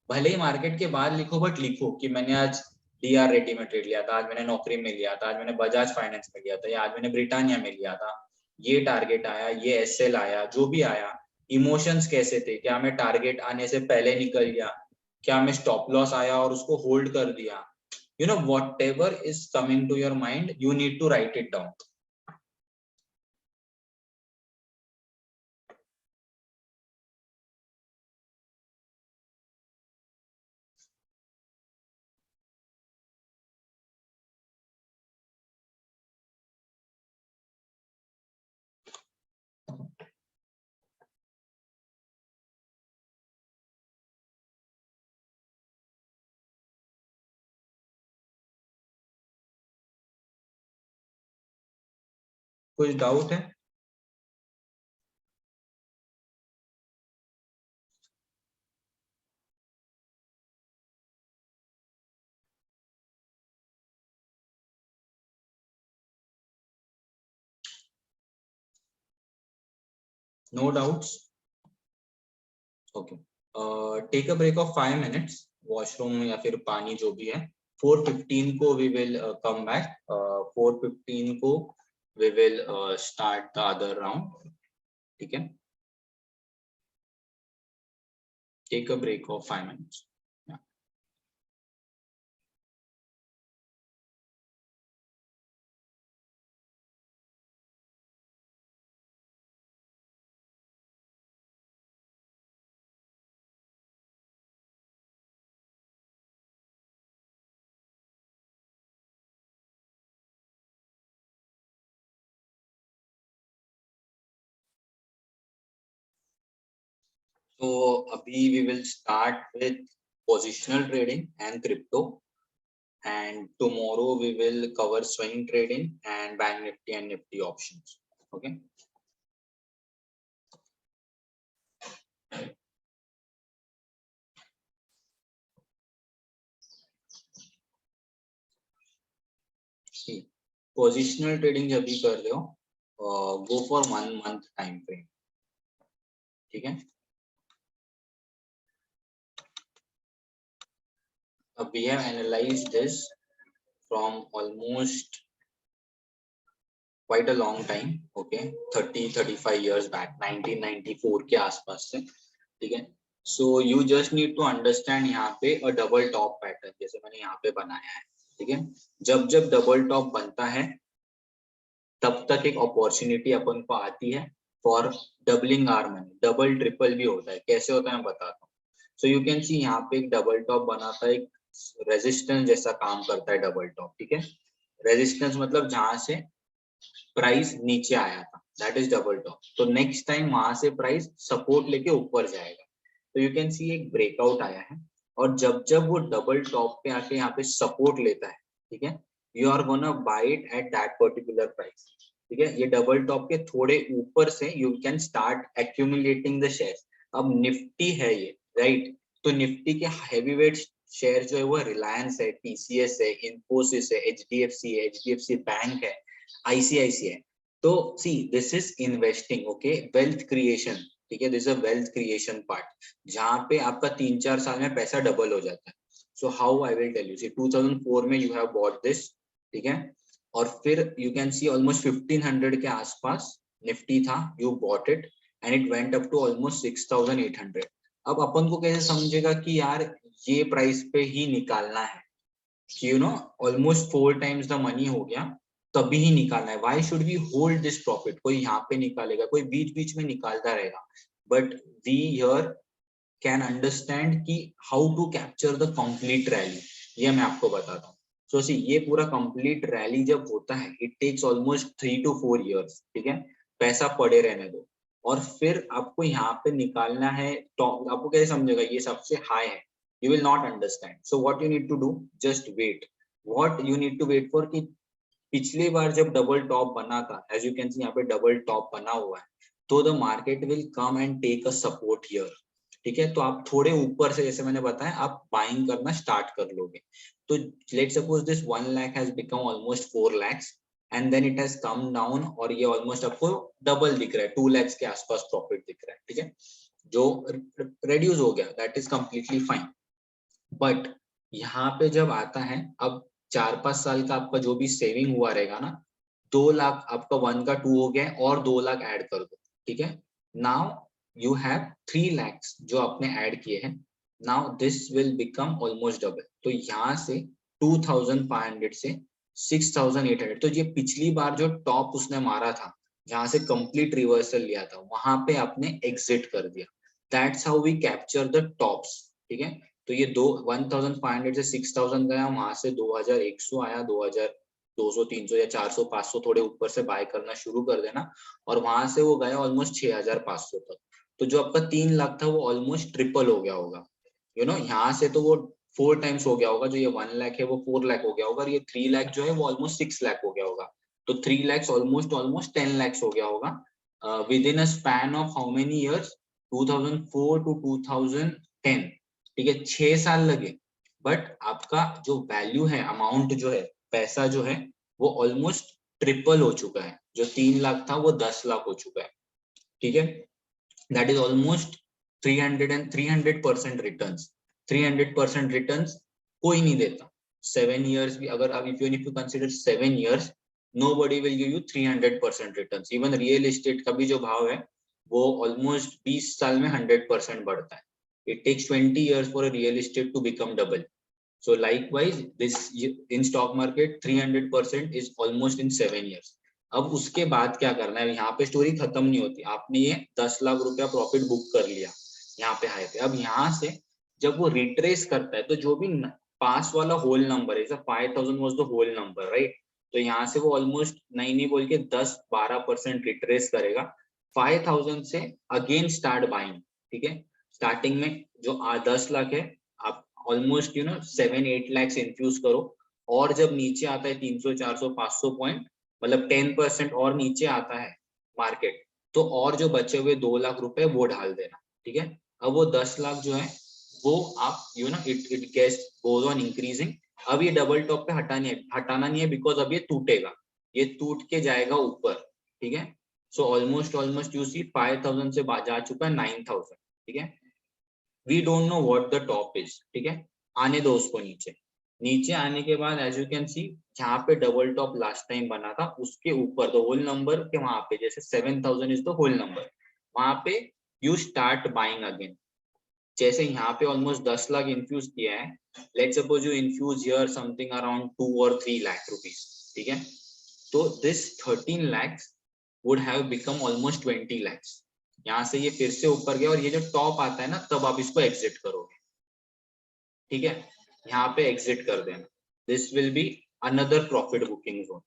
भले ही मार्केट के बाद लिखो, बट लिखो कि मैंने आज डीआर रेटी में ट्रेड लिया था, आज मैंने नौकरी में लिया था, आज मैंने बजाज फाइनेंस में लिया था, या आज मैंने ब्रिटानिया में लिया था, ये टारगेट आया, ये एसएल आया, जो भी आया, इमोशंस कैसे थे, क्या मैं टारगेट आने से पहले निकल गया, क्या मैं स्टॉप लॉस आया और उसको होल्ड कर दिया, whatever is coming to your mind, you need to write it down. कुछ डाउट है? No doubts? Okay. Take a break of 5 minutes. Washroom या फिर पानी जो भी है। 4:15 को we will come back. 4:15 को we will start the other round. ठीक है? Take a break of 5 minutes. Yeah. So अभी we will start with positional trading and crypto, and tomorrow we will cover swing trading and bank nifty and nifty options. Okay. See, positional trading जब भी कर रहे हो, go for 1 month time frame. ठीक है? We have analyzed this from almost quite a long time. Okay, 30-35 years back, 1994 के आसपास से. ठीक है? So you just need to understand यहाँ पे a double top pattern जैसे मैंने यहाँ पे बनाया है. ठीक है? जब जब डबल टॉप बनता है तब तक एक अपॉर्चुनिटी अपन को आती है for doubling our money. Double triple भी होता है. कैसे होता है मैं बताता हूँ. सो यू कैन सी यहाँ पे एक डबल टॉप बना था, एक रेजिस्टेंस जैसा काम करता है डबल टॉप. ठीक है? रेजिस्टेंस मतलब जहां से प्राइस नीचे आया था, दैट इज डबल टॉप. तो नेक्स्ट टाइम वहां से प्राइस सपोर्ट लेके ऊपर जाएगा. तो यू कैन सी एक ब्रेकआउट आया है, और जब जब वो डबल टॉप पे आके यहाँ पे सपोर्ट लेता है, ठीक है, you are gonna buy it at that particular price. ठीक है? ये डबल टॉप के थोड़े ऊपर से you can start accumulating the shares. अब निफ्टी है ये, राइट? तो निफ्टी के हैवीवेट शेयर जो है वो रिलायंस है, टीसीएस है, इन्फोसिस है, एचडीएफसी है, एचडीएफसी बैंक है, आईसीआईसीआई. तो see this is investing. Okay, wealth creation. ठीक है? This is a wealth creation part, जहां पे आपका 3-4 साल में पैसा डबल हो जाता है. So how I will tell you. See 2004 में यू हैव बॉट दिस. ठीक है? और फिर यू कैन सी ऑलमोस्ट 1500 के आसपास निफ्टी था, you bought it and it went up to almost 6800. अब अपन को कैसे समझेगा कि यार ये प्राइस पे ही निकालना है? You know almost 4 times the money हो गया, तभी ही निकालना है. Why should we hold this profit? कोई यहाँ पे निकालेगा, कोई बीच बीच में निकालता रहेगा, but we here can understand कि how to capture the complete rally. ये मैं आपको बताता हूँ. सो सी, ये पूरा कंप्लीट रैली जब होता है, it takes almost 3 to 4 years. ठीक है, पैसा पड़े रहने दो, और फिर आपको यहाँ पे निकालना है. तो आपको कैसे समझेगा ये सबसे हाई है? You will not understand. So what you need to do, just wait. What you need to wait for कि पिछली बार जब डबल टॉप बना था, as you can see यहाँ पे डबल टॉप बना हुआ है, तो the market will come and take a support here. ठीक है, तो आप थोड़े ऊपर से, जैसे मैंने बताया, आप बाइंग करना स्टार्ट कर लोगे. तो let's suppose this 1 lakh has become almost 4 lakhs and then it has come down, और ये ऑलमोस्ट आपको डबल दिख रहा है, 2 lakhs के आसपास प्रॉफिट दिख रहा है. ठीक है, जो रेड्यूस हो गया, that is completely fine. But यहाँ पे जब आता है, अब 4-5 साल का आपका जो भी सेविंग हुआ रहेगा ना, 2 लाख आपका 1 का 2 हो गया, और 2 लाख ऐड कर दो. ठीक है, नाउ यू हैव 3 lakhs जो आपने ऐड किए हैं. Now this will become almost double. तो यहाँ से 2500 से 6800. तो ये पिछली बार जो टॉप उसने मारा था, जहां से कंप्लीट रिवर्सल लिया था, वहां पे आपने एग्जिट कर दिया. That's how we capture the tops. ठीक है, तो ये 1500 से 6000 गया, वहां से 2100 आया, 2200, 300 या 400, 500 थोड़े ऊपर से बाय करना शुरू कर देना, और वहां से वो गया ऑलमोस्ट 6500 तक. तो जो आपका 3 लाख था वो ऑलमोस्ट ट्रिपल हो गया होगा. यू नो, यहाँ से तो वो 4 times हो गया होगा. जो ये 1 लाख है वो 4 लाख हो गया होगा, और ये 3 लाख जो है वो ऑलमोस्ट 6 लाख हो गया होगा. तो 3 lakhs ऑलमोस्ट 10 lakhs हो गया होगा with in a span of how many years, 2004 to 2010. ठीक है, 6 साल लगे, बट आपका जो वैल्यू है, अमाउंट जो है, पैसा जो है, वो ऑलमोस्ट ट्रिपल हो चुका है. जो 3 लाख था वो 10 लाख हो चुका है. ठीक है, that is almost 300% returns. 300% returns कोई नहीं देता. 7 years भी अगर आप, if you consider 7 years, nobody will give you 300% returns. Even real estate का भी जो भाव है वो ऑलमोस्ट 20 साल में 100% बढ़ता है. It takes 20 years for a real estate to become double. So likewise, this in stock market 300% is almost in 7 years. अब उसके बाद क्या करना है? यहाँ पे स्टोरी खत्म नहीं होती. आपने ये 10 लाख रुपया प्रॉफिट बुक कर लिया यहाँ पे हाई पे. अब यहाँ से जब वो रिट्रेस करता है, तो जो भी पास वाला होल नंबर है, 5000 was the whole number, right? तो यहाँ से वो ऑलमोस्ट नहीं बोल के 10-12% रिट्रेस करेगा. 5000 से अगेन स्टार्ट बाइंग. ठीक है, स्टार्टिंग में जो 10 लाख है, आप ऑलमोस्ट 7-8 lakhs इन्फ्यूज करो, और जब नीचे आता है 300, 400, 500 पॉइंट, मतलब 10% और नीचे आता है मार्केट, तो और जो बचे हुए 2 लाख रुपए वो डाल देना. ठीक है, अब वो 10 लाख जो है वो आप it gets goes on increasing. अब ये डबल टॉप पे हटाना नहीं है, बिकॉज अब ये टूटेगा, ये टूट के जाएगा ऊपर. ठीक है, सो ऑलमोस्ट यू सी 5000 से जा चुका है 9000. ठीक है, we don't know what the top is. ठीक है, आने दो उसको नीचे आने के बाद एज यू कैन सी, जहाँ पे डबल टॉप लास्ट टाइम बना था, उसके ऊपर द होल नंबर के वहां पे, जैसे 7000 इज द होल नंबर, वहां पे यू स्टार्ट बाइंग अगेन. जैसे यहाँ पे ऑलमोस्ट 10 लाख इन्फ्यूज किया है, let's suppose you infuse here something around 2 or 3 lakh rupees. ठीक है, तो this 13 lakhs would have become almost 20 lakhs. यहाँ से ये फिर से ऊपर गया, और ये जो टॉप आता है ना, तब आप इसको एग्जिट करोगे. ठीक है, यहाँ पे एग्जिट कर देना. This will be another profit booking zone.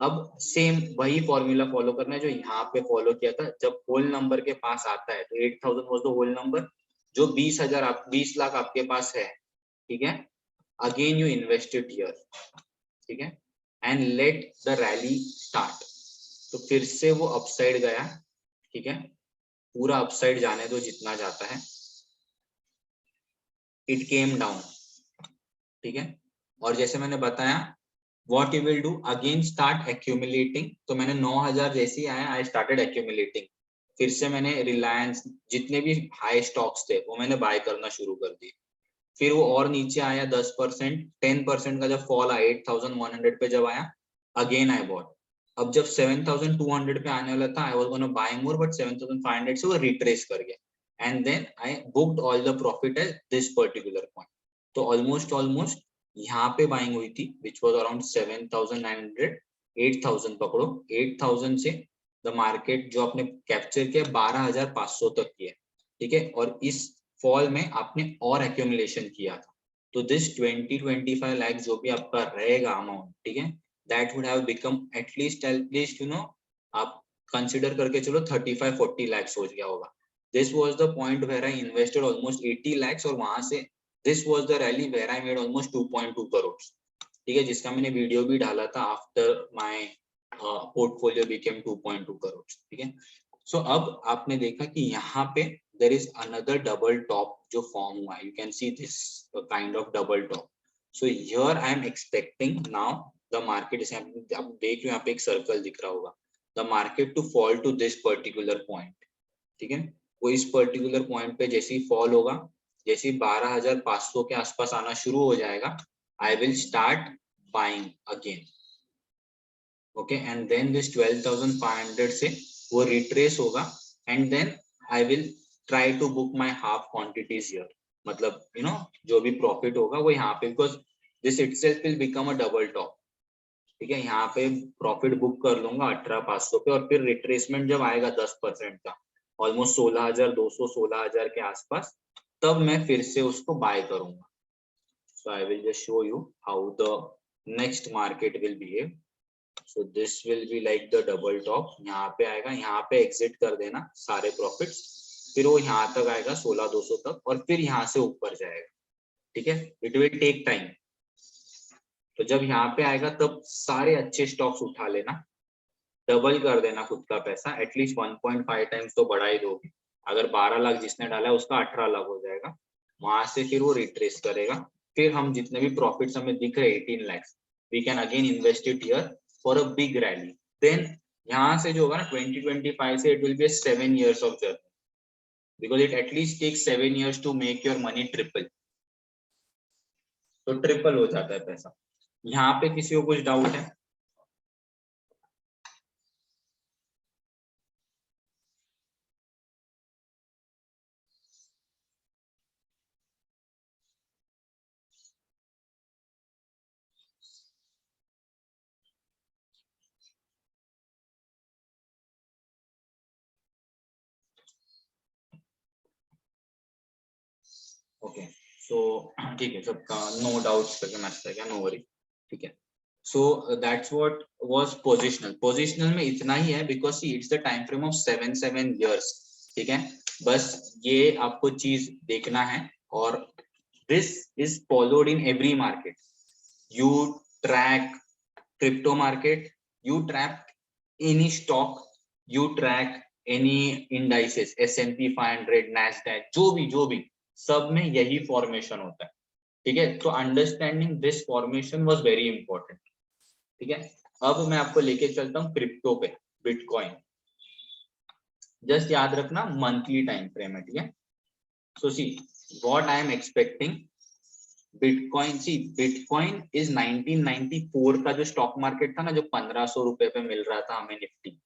अब सेम वही फॉर्मूला फॉलो करना है जो यहाँ पे फॉलो किया था. जब होल नंबर के पास आता है, तो 8000 वाज द होल नंबर. जो 20 लाख आपके पास है, ठीक है, अगेन यू इन्वेस्टेड हियर. ठीक है, and let the rally start. तो फिर से वो अपसाइड गया. ठीक है, पूरा अपसाइड जाने दो जितना जाता है. It came down. ठीक है, और जैसे मैंने बताया, what you will do, again start accumulating. तो मैंने 9000 जैसे ही आया, आई स्टार्टेड एक्यूमुलेटिंग. फिर से मैंने रिलायंस, जितने भी हाई स्टॉक्स थे वो मैंने बाय करना शुरू कर दिए. फिर वो और नीचे आया 10%, 10% का जब फॉल आया 8100 पे जब आया, अगेन आई बॉट. अब जब 7200 पे आने वाला था, I was gonna buy more, but 7500 से वो रिट्रेस कर गया, and then I booked all the profit at this particular point. तो ऑलमोस्ट यहाँ पे बाइंग हुई थी विच वॉज अराउंड 7,900, 8,000 पकड़ो, 8,000 से द मार्केट जो आपने कैप्चर किया 12,500 तक किया, ठीक है। और इस फॉल में आपने और एक्यूमुलेशन किया था, तो दिस 20-25 लाख जो भी आपका रहेगा अमाउंट, ठीक है, that would have become at least you know, आप कंसिडर करके चलो 35-40 lakhs हो गया होगा। This was the point where I invested almost 80 lakhs, और वहां से this was the rally where I made almost 2.2 crore, ठीक है, जिसका मैंने वीडियो भी डाला था after my portfolio became 2.2 crore, ठीक है। सो अब आपने देखा कि यहाँ पे there is another double top जो फॉर्म हुआ है, you can see this kind of double top. So here I am expecting now the market is, आप देख रहे हो यहाँ पे एक सर्कल दिख रहा होगा, the market to fall to this particular point, ठीक है। वो इस पर्टिकुलर पॉइंट पे जैसे ही फॉल होगा, जैसे 12,500 के आसपास आना शुरू हो जाएगा, I will start buying again, okay, and then this 12,500 से वो रिट्रेस होगा, and then I will try to book my half quantities here, मतलब यू नो जो भी प्रॉफिट होगा वो यहाँ पे, because this itself will become a double top, ठीक है। यहाँ पे प्रॉफिट बुक कर लूंगा 18,500 पे, और फिर रिट्रेसमेंट जब आएगा 10% का, ऑलमोस्ट 16,200 16,000 के आसपास, तब मैं फिर से उसको बाय करूंगा। So I will just show you how the next market will behave. So this will be like the double top, यहाँ पे आएगा, यहाँ पे एग्जिट कर देना सारे प्रॉफिट्स, फिर वो यहाँ तक आएगा 16,200 तक, और फिर यहाँ से ऊपर जाएगा, ठीक है। इट विल टेक टाइम, तो जब यहाँ पे आएगा तब सारे अच्छे स्टॉक्स उठा लेना, डबल कर देना खुद का पैसा, एटलीस्ट 1.5 टाइम्स तो बढ़ा ही दोगे। अगर 12 लाख जिसने डाला है उसका 18 लाख हो जाएगा, वहां से फिर वो रिट्रेस करेगा, फिर हम जितने भी प्रॉफिट्स हमें दिख रहे 18 lakh, we can again invest it here for a big rally. Then यहाँ से जो होगा ना 2025 से, it will be 7 years of journey, because it at least takes 7 years to make your money triple, तो ट्रिपल हो जाता है पैसा। यहाँ पे किसी को कुछ डाउट है? ओके, सो ठीक है, सबका नो डाउट्स करके मैसेज है क्या, नो वरी, ठीक है। So that's what was positional में इतना ही है, because see it's the time frame of 7 years, ठीक है। बस ये आपको चीज देखना है, और this is followed in every market. You track crypto market, you track any stock, you track any indices, S&P 500, Nasdaq, जो भी सब में यही फॉर्मेशन होता है, ठीक है। तो understanding this formation was very important, ठीक है। अब मैं आपको लेके चलता हूँ क्रिप्टो पे, बिटकॉइन। जस्ट याद रखना मंथली टाइम फ्रेम है, ठीक है। So see what I am expecting, bitcoin, see bitcoin is 1994 का जो स्टॉक मार्केट था ना, जो 1,500 रुपए पे मिल रहा था हमें Nifty,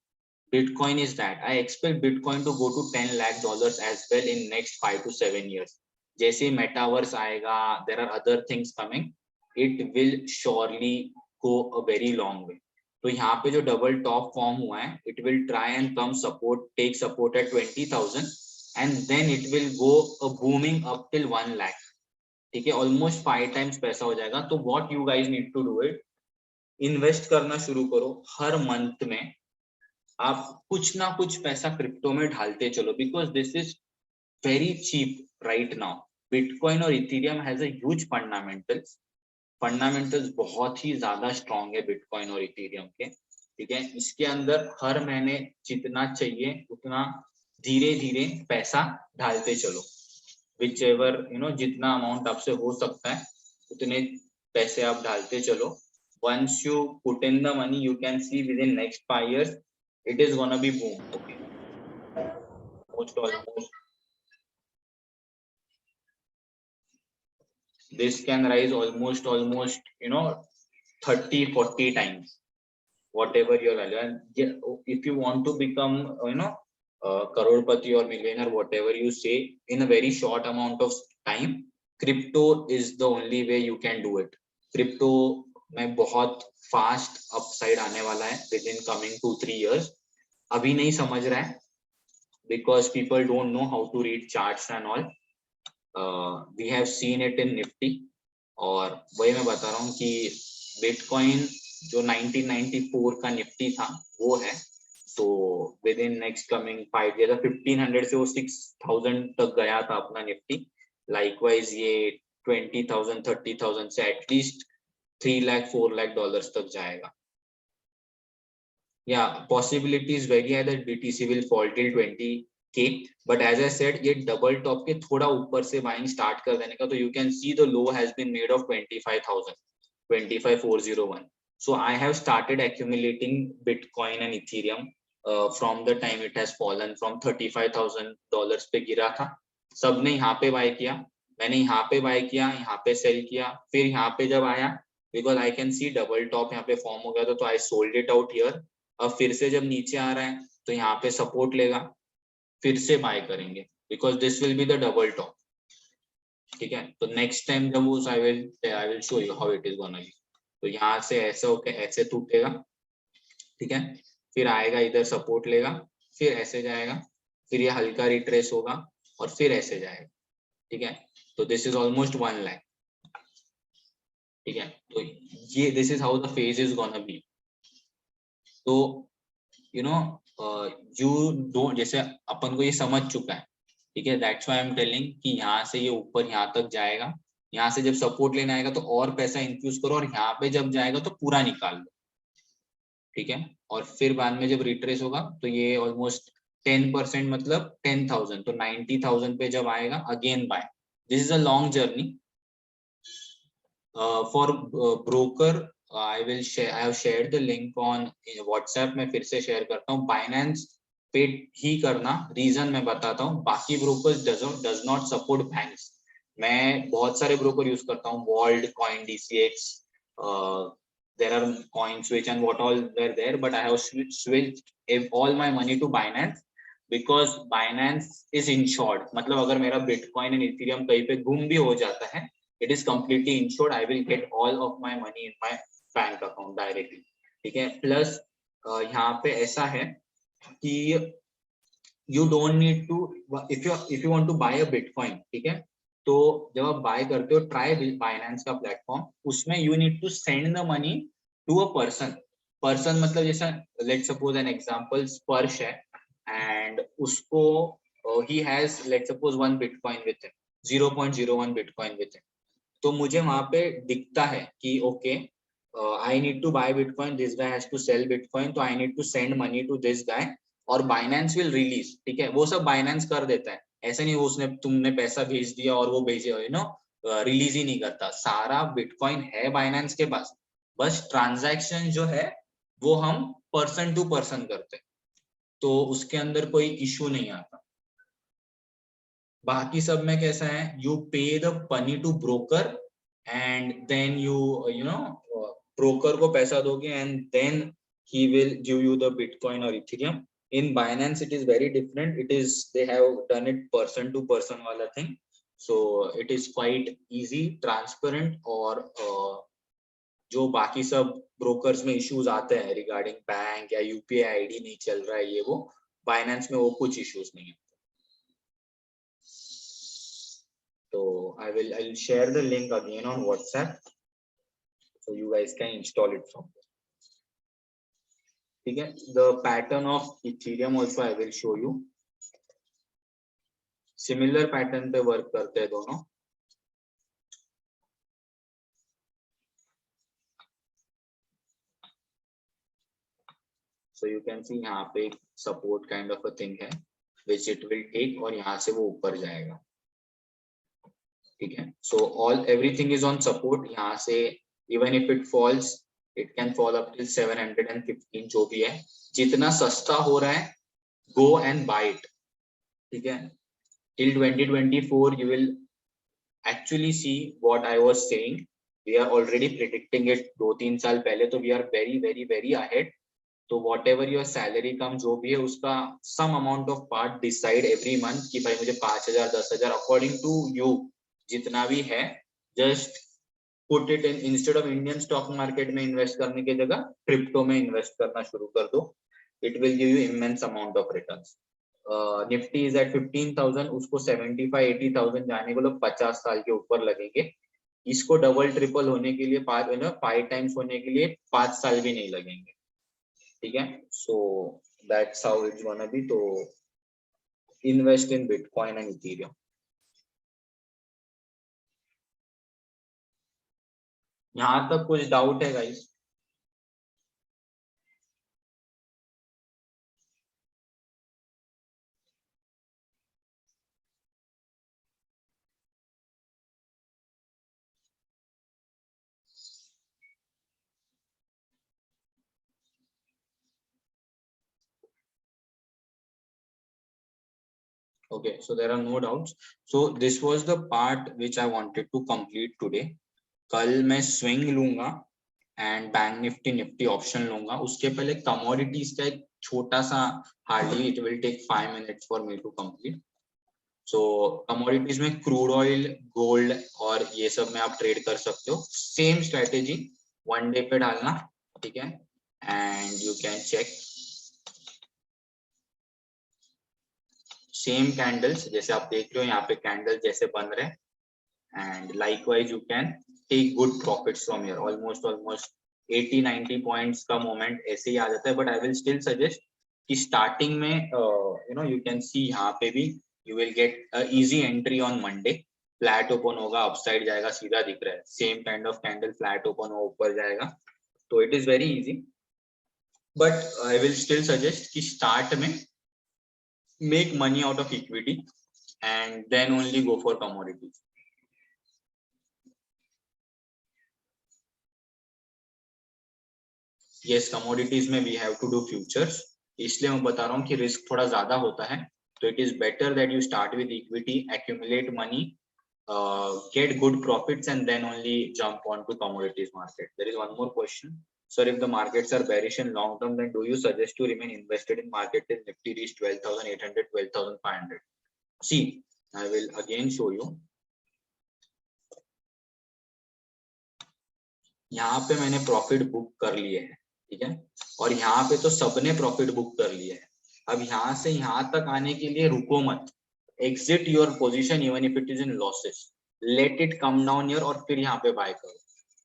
Bitcoin is that. I expect Bitcoin to go to $10 lakh as well in next 5 to 7 years. जैसे metaverse आएगा, there are other things coming, it will surely go a very long way. तो यहाँ पे जो डबल टॉप फॉर्म हुआ है, it will try and come support, take support at 20,000, and then it will go a booming up till 1 lakh, ठीक है, ऑलमोस्ट 5 times पैसा हो जाएगा। तो what you guys need to do it, invest करना शुरू करो, हर मंथ में आप कुछ ना कुछ पैसा क्रिप्टो में ढालते चलो, because this is very cheap right now. Bitcoin और ethereum has a huge fundamentals बहुत ही ज्यादा स्ट्रॉन्ग है बिटकॉइन और इथेरियम के, ठीक है। इसके अंदर हर महीने जितना चाहिए उतना धीरे धीरे पैसा ढालते चलो, विच एवर यू नो, जितना अमाउंट आपसे हो सकता है उतने पैसे आप ढालते चलो। once you put in the money, you can see within next 5 years it is gonna be boom, okay, almost this can rise almost you know 30-40 times whatever your value, and if you want to become you know crorepati or millionaire, whatever you say, in a very short amount of time, crypto is the only way you can do it, crypto में बहुत फास्ट अपसाइड आने वाला है विद इन कमिंग 2-3 years. अभी नहीं समझ रहा है because people don't know how to read charts and all. We have seen it in Nifty. और वही मैं बता रहा हूँ कि बिटकॉइन जो 1994 का निफ्टी था वो है, तो with in next coming 5 years 1500 से वो 6000 तक गया था अपना निफ्टी. लाइकवाइज ये 20,000 30,000 से एटलीस्ट 3 लाख 4 लाख डॉलर्स तक जाएगा. Yeah, possibility is very high that BTC will fall till 20k, but as I said ये double top के थोड़ा ऊपर से buying start कर देने का, तो you can see the low has been made of 25,000, 25,401. So I have started accumulating Bitcoin and Ethereum from the time it has fallen from $35,000 पे गिरा था. सबने यहाँ पे buy किया, मैंने यहाँ पे buy किया, यहाँ पे sell किया, फिर यहाँ पे जब आया because I can see double top यहाँ पे form हो गया था, तो I sold it out here. अब फिर से जब नीचे आ रहा है तो यहाँ पे सपोर्ट लेगा, फिर से बाय करेंगे because this will be the double top. ठीक है, तो नेक्स्ट टाइम जब वो आई will show you how it is gonna be. तो यहाँ से ऐसे होके ऐसे टूटेगा, ठीक है, फिर आएगा इधर सपोर्ट लेगा, फिर ऐसे जाएगा, फिर ये हल्का रिट्रेस होगा और फिर ऐसे जाएगा. ठीक है, तो दिस इज ऑलमोस्ट 1 लाख. ठीक है, तो ये this is how the phase is gonna be. तो यू नो यू डोंट, जैसे अपन को ये समझ चुका है, ठीक है, that's why I am telling कि यहाँ से ये ऊपर यहाँ तक जाएगा, यहाँ से जब सपोर्ट लेने आएगा तो और पैसा इन्फ्यूज करो और यहाँ पे जब जाएगा तो पूरा निकाल लो. ठीक है, और फिर बाद में जब रिट्रेस होगा तो ये ऑलमोस्ट 10% मतलब 10,000, तो 90,000 पे जब आएगा again buy. This is a long journey for broker. I have shared the link on WhatsApp. मैं फिर से शेयर करता हूँ. Binance पे ही करना, रीजन मैं बताता हूँ. बाकी brokers does not support banks. मैं बहुत सारे ब्रोकर यूज करता हूँ, Vault, CoinDCX, there are CoinSwitch and what all were there, but I have switched all my money to Binance because Binance is insured. मतलब अगर मेरा Bitcoin and Ethereum कहीं पे गुम भी हो जाता है, it is completely insured. I will get all of my money in my bank account directly. ठीक है, प्लस यहाँ पे ऐसा है कि you don't need to, if you want to buy a bitcoin, ठीक है, तो जब आप बाय करते हो ट्राई बाइनेंस का प्लेटफॉर्म, उसमें you need to send the money to a person. Person मतलब जैसा लेट सपोज एन एग्जांपल स्पर्श है एंड उसको he has let suppose 1 bitcoin with him, 0.01 bitcoin with him. तो मुझे वहां पे दिखता है कि okay, I need to buy Bitcoin, this guy has to sell Bitcoin, तो I need to send money to this guy और Binance will release. ठीक है, वो सब Binance कर देता है, ऐसे नहीं उसने तुमने पैसा भेज दिया और वो भेजे, यू नो, रिलीज ही नहीं करता. सारा Bitcoin है Binance के पास, बस ट्रांजैक्शन जो है वो हम पर्सन टू पर्सन करते हैं, तो उसके अंदर कोई इशू नहीं आता. बाकी सब में कैसा है, you pay the money to broker and then you know broker को पैसा दोगे and then he will give you the Bitcoin or Ethereum. In Binance it is very different. It is, they have done it person to person वाला thing, so it is quite easy, transparent. और जो बाकी सब ब्रोकर्स में इश्यूज आते हैं रिगार्डिंग बैंक या UPI ID नहीं चल रहा है, ये वो Binance में वो कुछ इश्यूज नहीं है. So I'll share the link again on WhatsApp, so you guys can install it from there. ठीक है, the pattern of Ethereum also I will show you. Similar pattern पे वर्क करते हैं दोनों. So you can see यहाँ पे support kind of a thing है which it will take और यहाँ से वो ऊपर जाएगा. ठीक है, so everything is on support. यहाँ से even if it falls, it can fall up till 715, जो भी है, जितना सस्ता हो रहा है go and buy it. ठीक है, till 2024 you will actually see what I was saying. We are already predicting it 2-3 साल पहले, तो we are very very very ahead. तो whatever your salary comes, जो भी है उसका some amount of part decide every month कि भाई मुझे 5,000 10,000 according to you जितना भी है, just put it in, instead of Indian stock market में इन्वेस्ट करने की जगह क्रिप्टो में इन्वेस्ट करना शुरू कर दो. It will give you immense amount of returns. Nifty is at 15,000, उसको 75-80,000 जाने को लोग 50 साल के ऊपर लगेंगे. इसको डबल ट्रिपल होने के लिए 5 टाइम्स होने के लिए 5 साल भी नहीं लगेंगे. ठीक है, so that's how it's gonna be. तो invest in bitcoin and ethereum. यहां तक कुछ डाउट है guys? Okay, so there are no doubts. So this was the part which I wanted to complete today. कल मैं swing लूंगा and bank nifty nifty option लूंगा. उसके पहले commodities का एक छोटा सा, hardly it will take 5 minutes for me to complete. So commodities में crude oil, gold और ये सब में आप trade कर सकते हो. Same strategy, one day पे डालना, ठीक है, and you can check. Same candles जैसे आप देख रहे हो यहाँ पे कैंडल जैसे बन रहे हैं and likewise you can take good profits from here. Almost 80-90 points का मोमेंट ऐसे ही आ जाता है. But I will still suggest कि स्टार्टिंग में यू कैन सी यहाँ पे भी you will get easy entry on Monday. Flat open होगा, अपसाइड जाएगा, सीधा दिख रहा है. Same kind of candle, flat open हो, ऊपर जाएगा. तो it is very easy. But I will still suggest कि स्टार्ट में make money out of equity and then only go for commodities. Yes, commodities में we have to do futures. इसलिए मैं बता रहा हूँ कि रिस्क थोड़ा ज्यादा होता है. तो it is better that you start with equity, accumulate money, get good profits and then only jump on to commodities market. There is one more question. Sir, if the markets are bearish in long term, then do you suggest to remain invested in market till Nifty reach 12,800, 12,500? See, I will again show you. यहाँ पे मैंने प्रॉफिट बुक कर लिए हैं, ठीक है, और यहाँ पे तो सबने प्रॉफिट बुक कर लिए है. अब यहाँ से यहाँ तक आने के लिए रुको मत. Exit your position even if it is in losses. Late it come down here और फिर यहाँ पे बाय करो.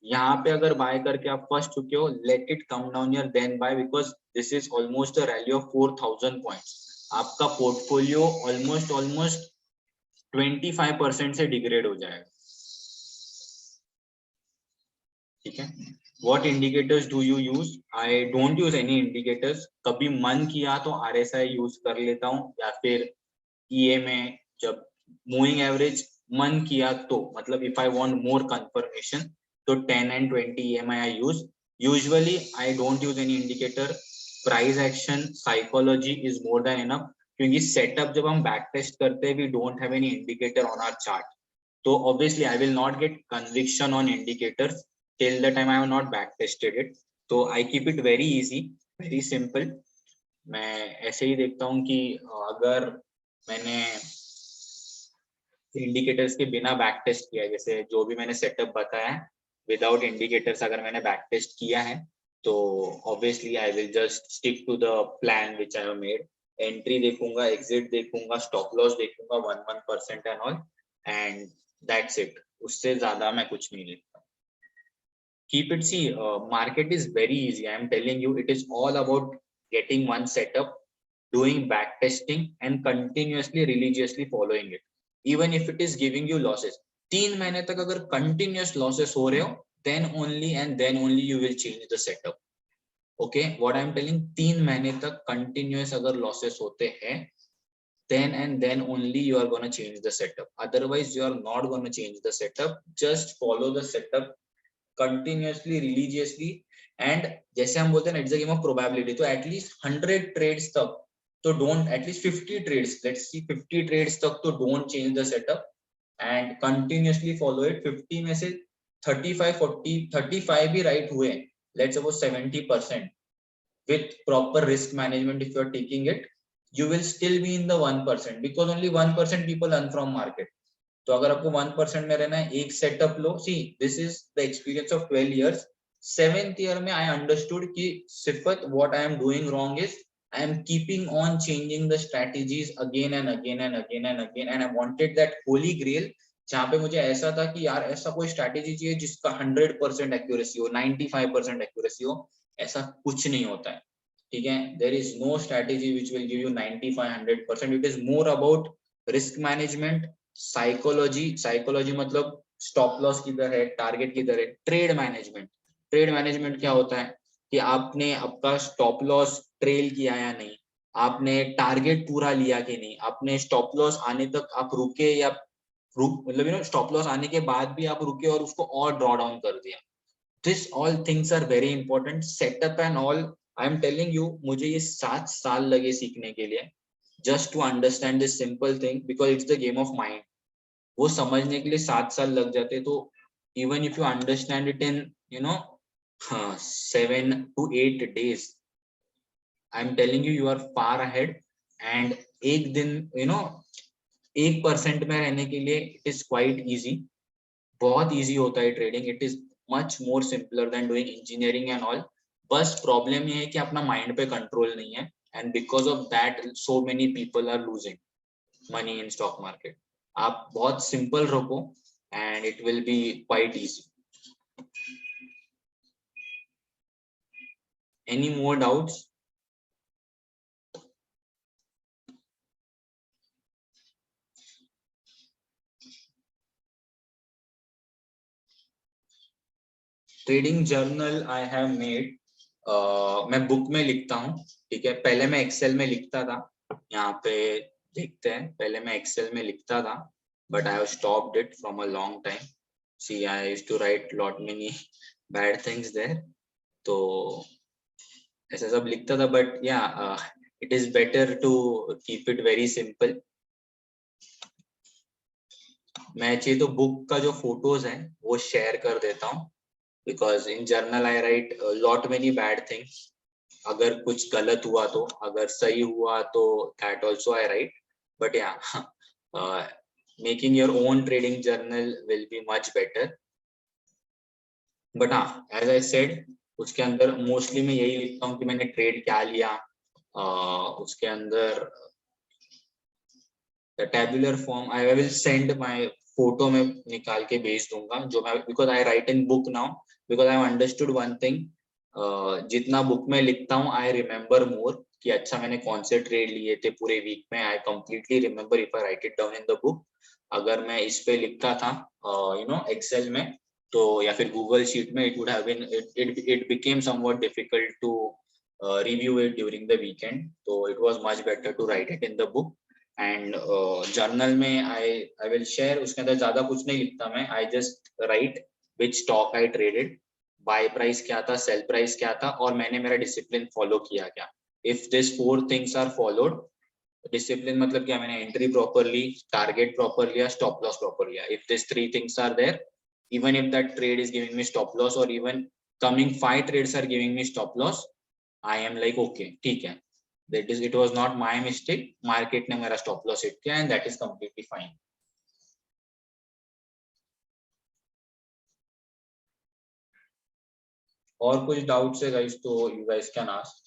यहाँ पे अगर बाय करके आप फंस चुके हो, let it come down here then buy, because this is almost a rally of 4,000 points. आपका पोर्टफोलियो ऑलमोस्ट 25% से डिग्रेड हो जाएगा. ठीक है. What indicators do you use? I don't use any indicators. कभी मन किया तो RSI यूज कर लेता हूँ या फिर EMA. जब मूविंग एवरेज मन किया तो मतलब if I want more confirmation तो 10 and 20 EMI I use. Usually I don't use any indicator. Price action psychology is more than enough. क्योंकि सेटअप जब हम बैक टेस्ट करते हैं we don't have any indicator on our chart. तो obviously I will not get conviction on indicators till the time I have not back tested it. तो I keep it very easy, very simple. मैं ऐसे ही देखता हूँ कि अगर मैंने इंडिकेटर्स के बिना बैक टेस्ट किया, जैसे जो भी मैंने सेटअप बताया है विदाउट इंडिकेटर्स अगर मैंने बैक टेस्ट किया है, तो obviously I will just stick to the plan which I have made. Entry देखूंगा, एग्जिट देखूंगा, स्टॉप लॉस देखूंगा 1% and all, and that's it. उससे ज्यादा मैं कुछ नहीं देखता. Keep it, see, market is very easy. I am telling you, it is all about getting one setup, doing back testing and continuously religiously following it. Even if it is giving you losses, 3 महीने तक अगर continuous losses हो रहे हो, then only you will change the setup. Okay, what I am telling, 3 महीने तक continuous अगर losses होते हैं, then only you are going to change the setup. Otherwise you are not going to change the setup. Just follow the setup continuously, religiously, and जैसे हम बोलते हैं it's a game of probability. तो एटलीस्ट 100 ट्रेड्स तक तो don't, at least 50 trades, let's see 50 trades तक तो don't change the setup and continuously follow it. 50 में से 35 भी राइट हुए, let's suppose 70%, with proper risk management if you are taking it, you will still be in the 1% because only 1% people earn from market. तो अगर आपको 1% में रहना है, एक setup low. See this is the experience of 12 years. 7th year में आई अंडरस्टूड कि सिफत what I am doing wrong is I am keeping on changing the strategies again and again and again and again, and I wanted that holy grail जहाँ पे मुझे ऐसा था कि यार ऐसा कोई स्ट्रैटेजी चाहिए जिसका 100% एक्यूरेसी हो, 95% एक्यूरेसी हो. ऐसा कुछ नहीं होता है, ठीक है. There is no strategy which will give you 95-100%. It is more about risk management, psychology मतलब स्टॉप लॉस किधर है, टारगेट किधर है. ट्रेड मैनेजमेंट क्या होता है कि आपने आपका स्टॉप लॉस ट्रेल किया या नहीं, आपने टारगेट पूरा लिया कि नहीं, आपने स्टॉप लॉस आने तक आप रुके या मतलब स्टॉप लॉस आने के बाद भी आप रुके और उसको और ड्रॉ डाउन कर दिया. This all things are very important. Setup and all, I am telling you, मुझे ये 7 साल लगे सीखने के लिए, just to understand this simple thing, because it's the game of mind. वो समझने के लिए 7 साल लग जाते. तो even if you understand it in 7 to 8 days, I'm telling you, you are far ahead. And एक दिन 1% में रहने के लिए it is quite easy. बहुत easy होता है trading. It is much more simpler than doing engineering and all. बस प्रॉब्लम ये है कि अपना माइंड पे कंट्रोल नहीं है, and because of that so many people are losing money in stock market. आप बहुत सिंपल रखो and it will be quite easy. Any more doubts? Trading journal I have made. मैं बुक में लिखता हूँ, ठीक है. पहले मैं एक्सेल में लिखता था, यहाँ पे देखते हैं. पहले मैं एक्सेल में लिखता था, but I have stopped it from a long time. See I used to write lot many bad things there, तो ऐसा सब लिखता था. But yeah it is better to keep it very simple. मैं चाहिए तो बुक का जो फोटोज है वो शेयर कर देता हूँ, because in journal I write a lot many bad things. अगर कुछ गलत हुआ तो, अगर सही हुआ तो that also I write. But yeah, making your own trading journal will be much better. But हाँ, as I said, उसके अंदर मोस्टली मैं यही लिखता हूँ कि मैंने ट्रेड क्या लिया. उसके अंदर the tabular form I will send my photo में निकाल के भेज दूंगा जो मैं, because I write in book now, because I have understood one thing. जितना बुक में लिखता हूँ I remember more कि अच्छा मैंने कौन से ट्रेड लिए थे पूरे वीक में. I completely remember if I write it down in the book. अगर मैं इस पे लिखता था एक्सेल में तो या फिर गूगल शीट में, it would have been it became somewhat difficult to review it during the weekend. So it was much better to write it in the book. And journal में आई विल शेयर. उसके अंदर ज्यादा कुछ नहीं लिखता मैं. I just write which stock I traded, buy price क्या था, सेल प्राइस क्या था, और मैंने मेरा डिसिप्लिन फॉलो किया क्या. If this 4 things are followed, discipline मतलब क्या, मैंने एंट्री प्रॉपर ली, टारगेट प्रॉपर लिया, स्टॉप लॉस प्रॉपर लिया. If this 3 things are there, even if that trade is giving me stop loss और even coming 5 trades are giving me stop loss, I am like okay, ठीक है, that is, it was not my mistake, market ने मेरा stop loss hit किया, and that is completely fine. और कुछ doubts है guys तो you guys can ask.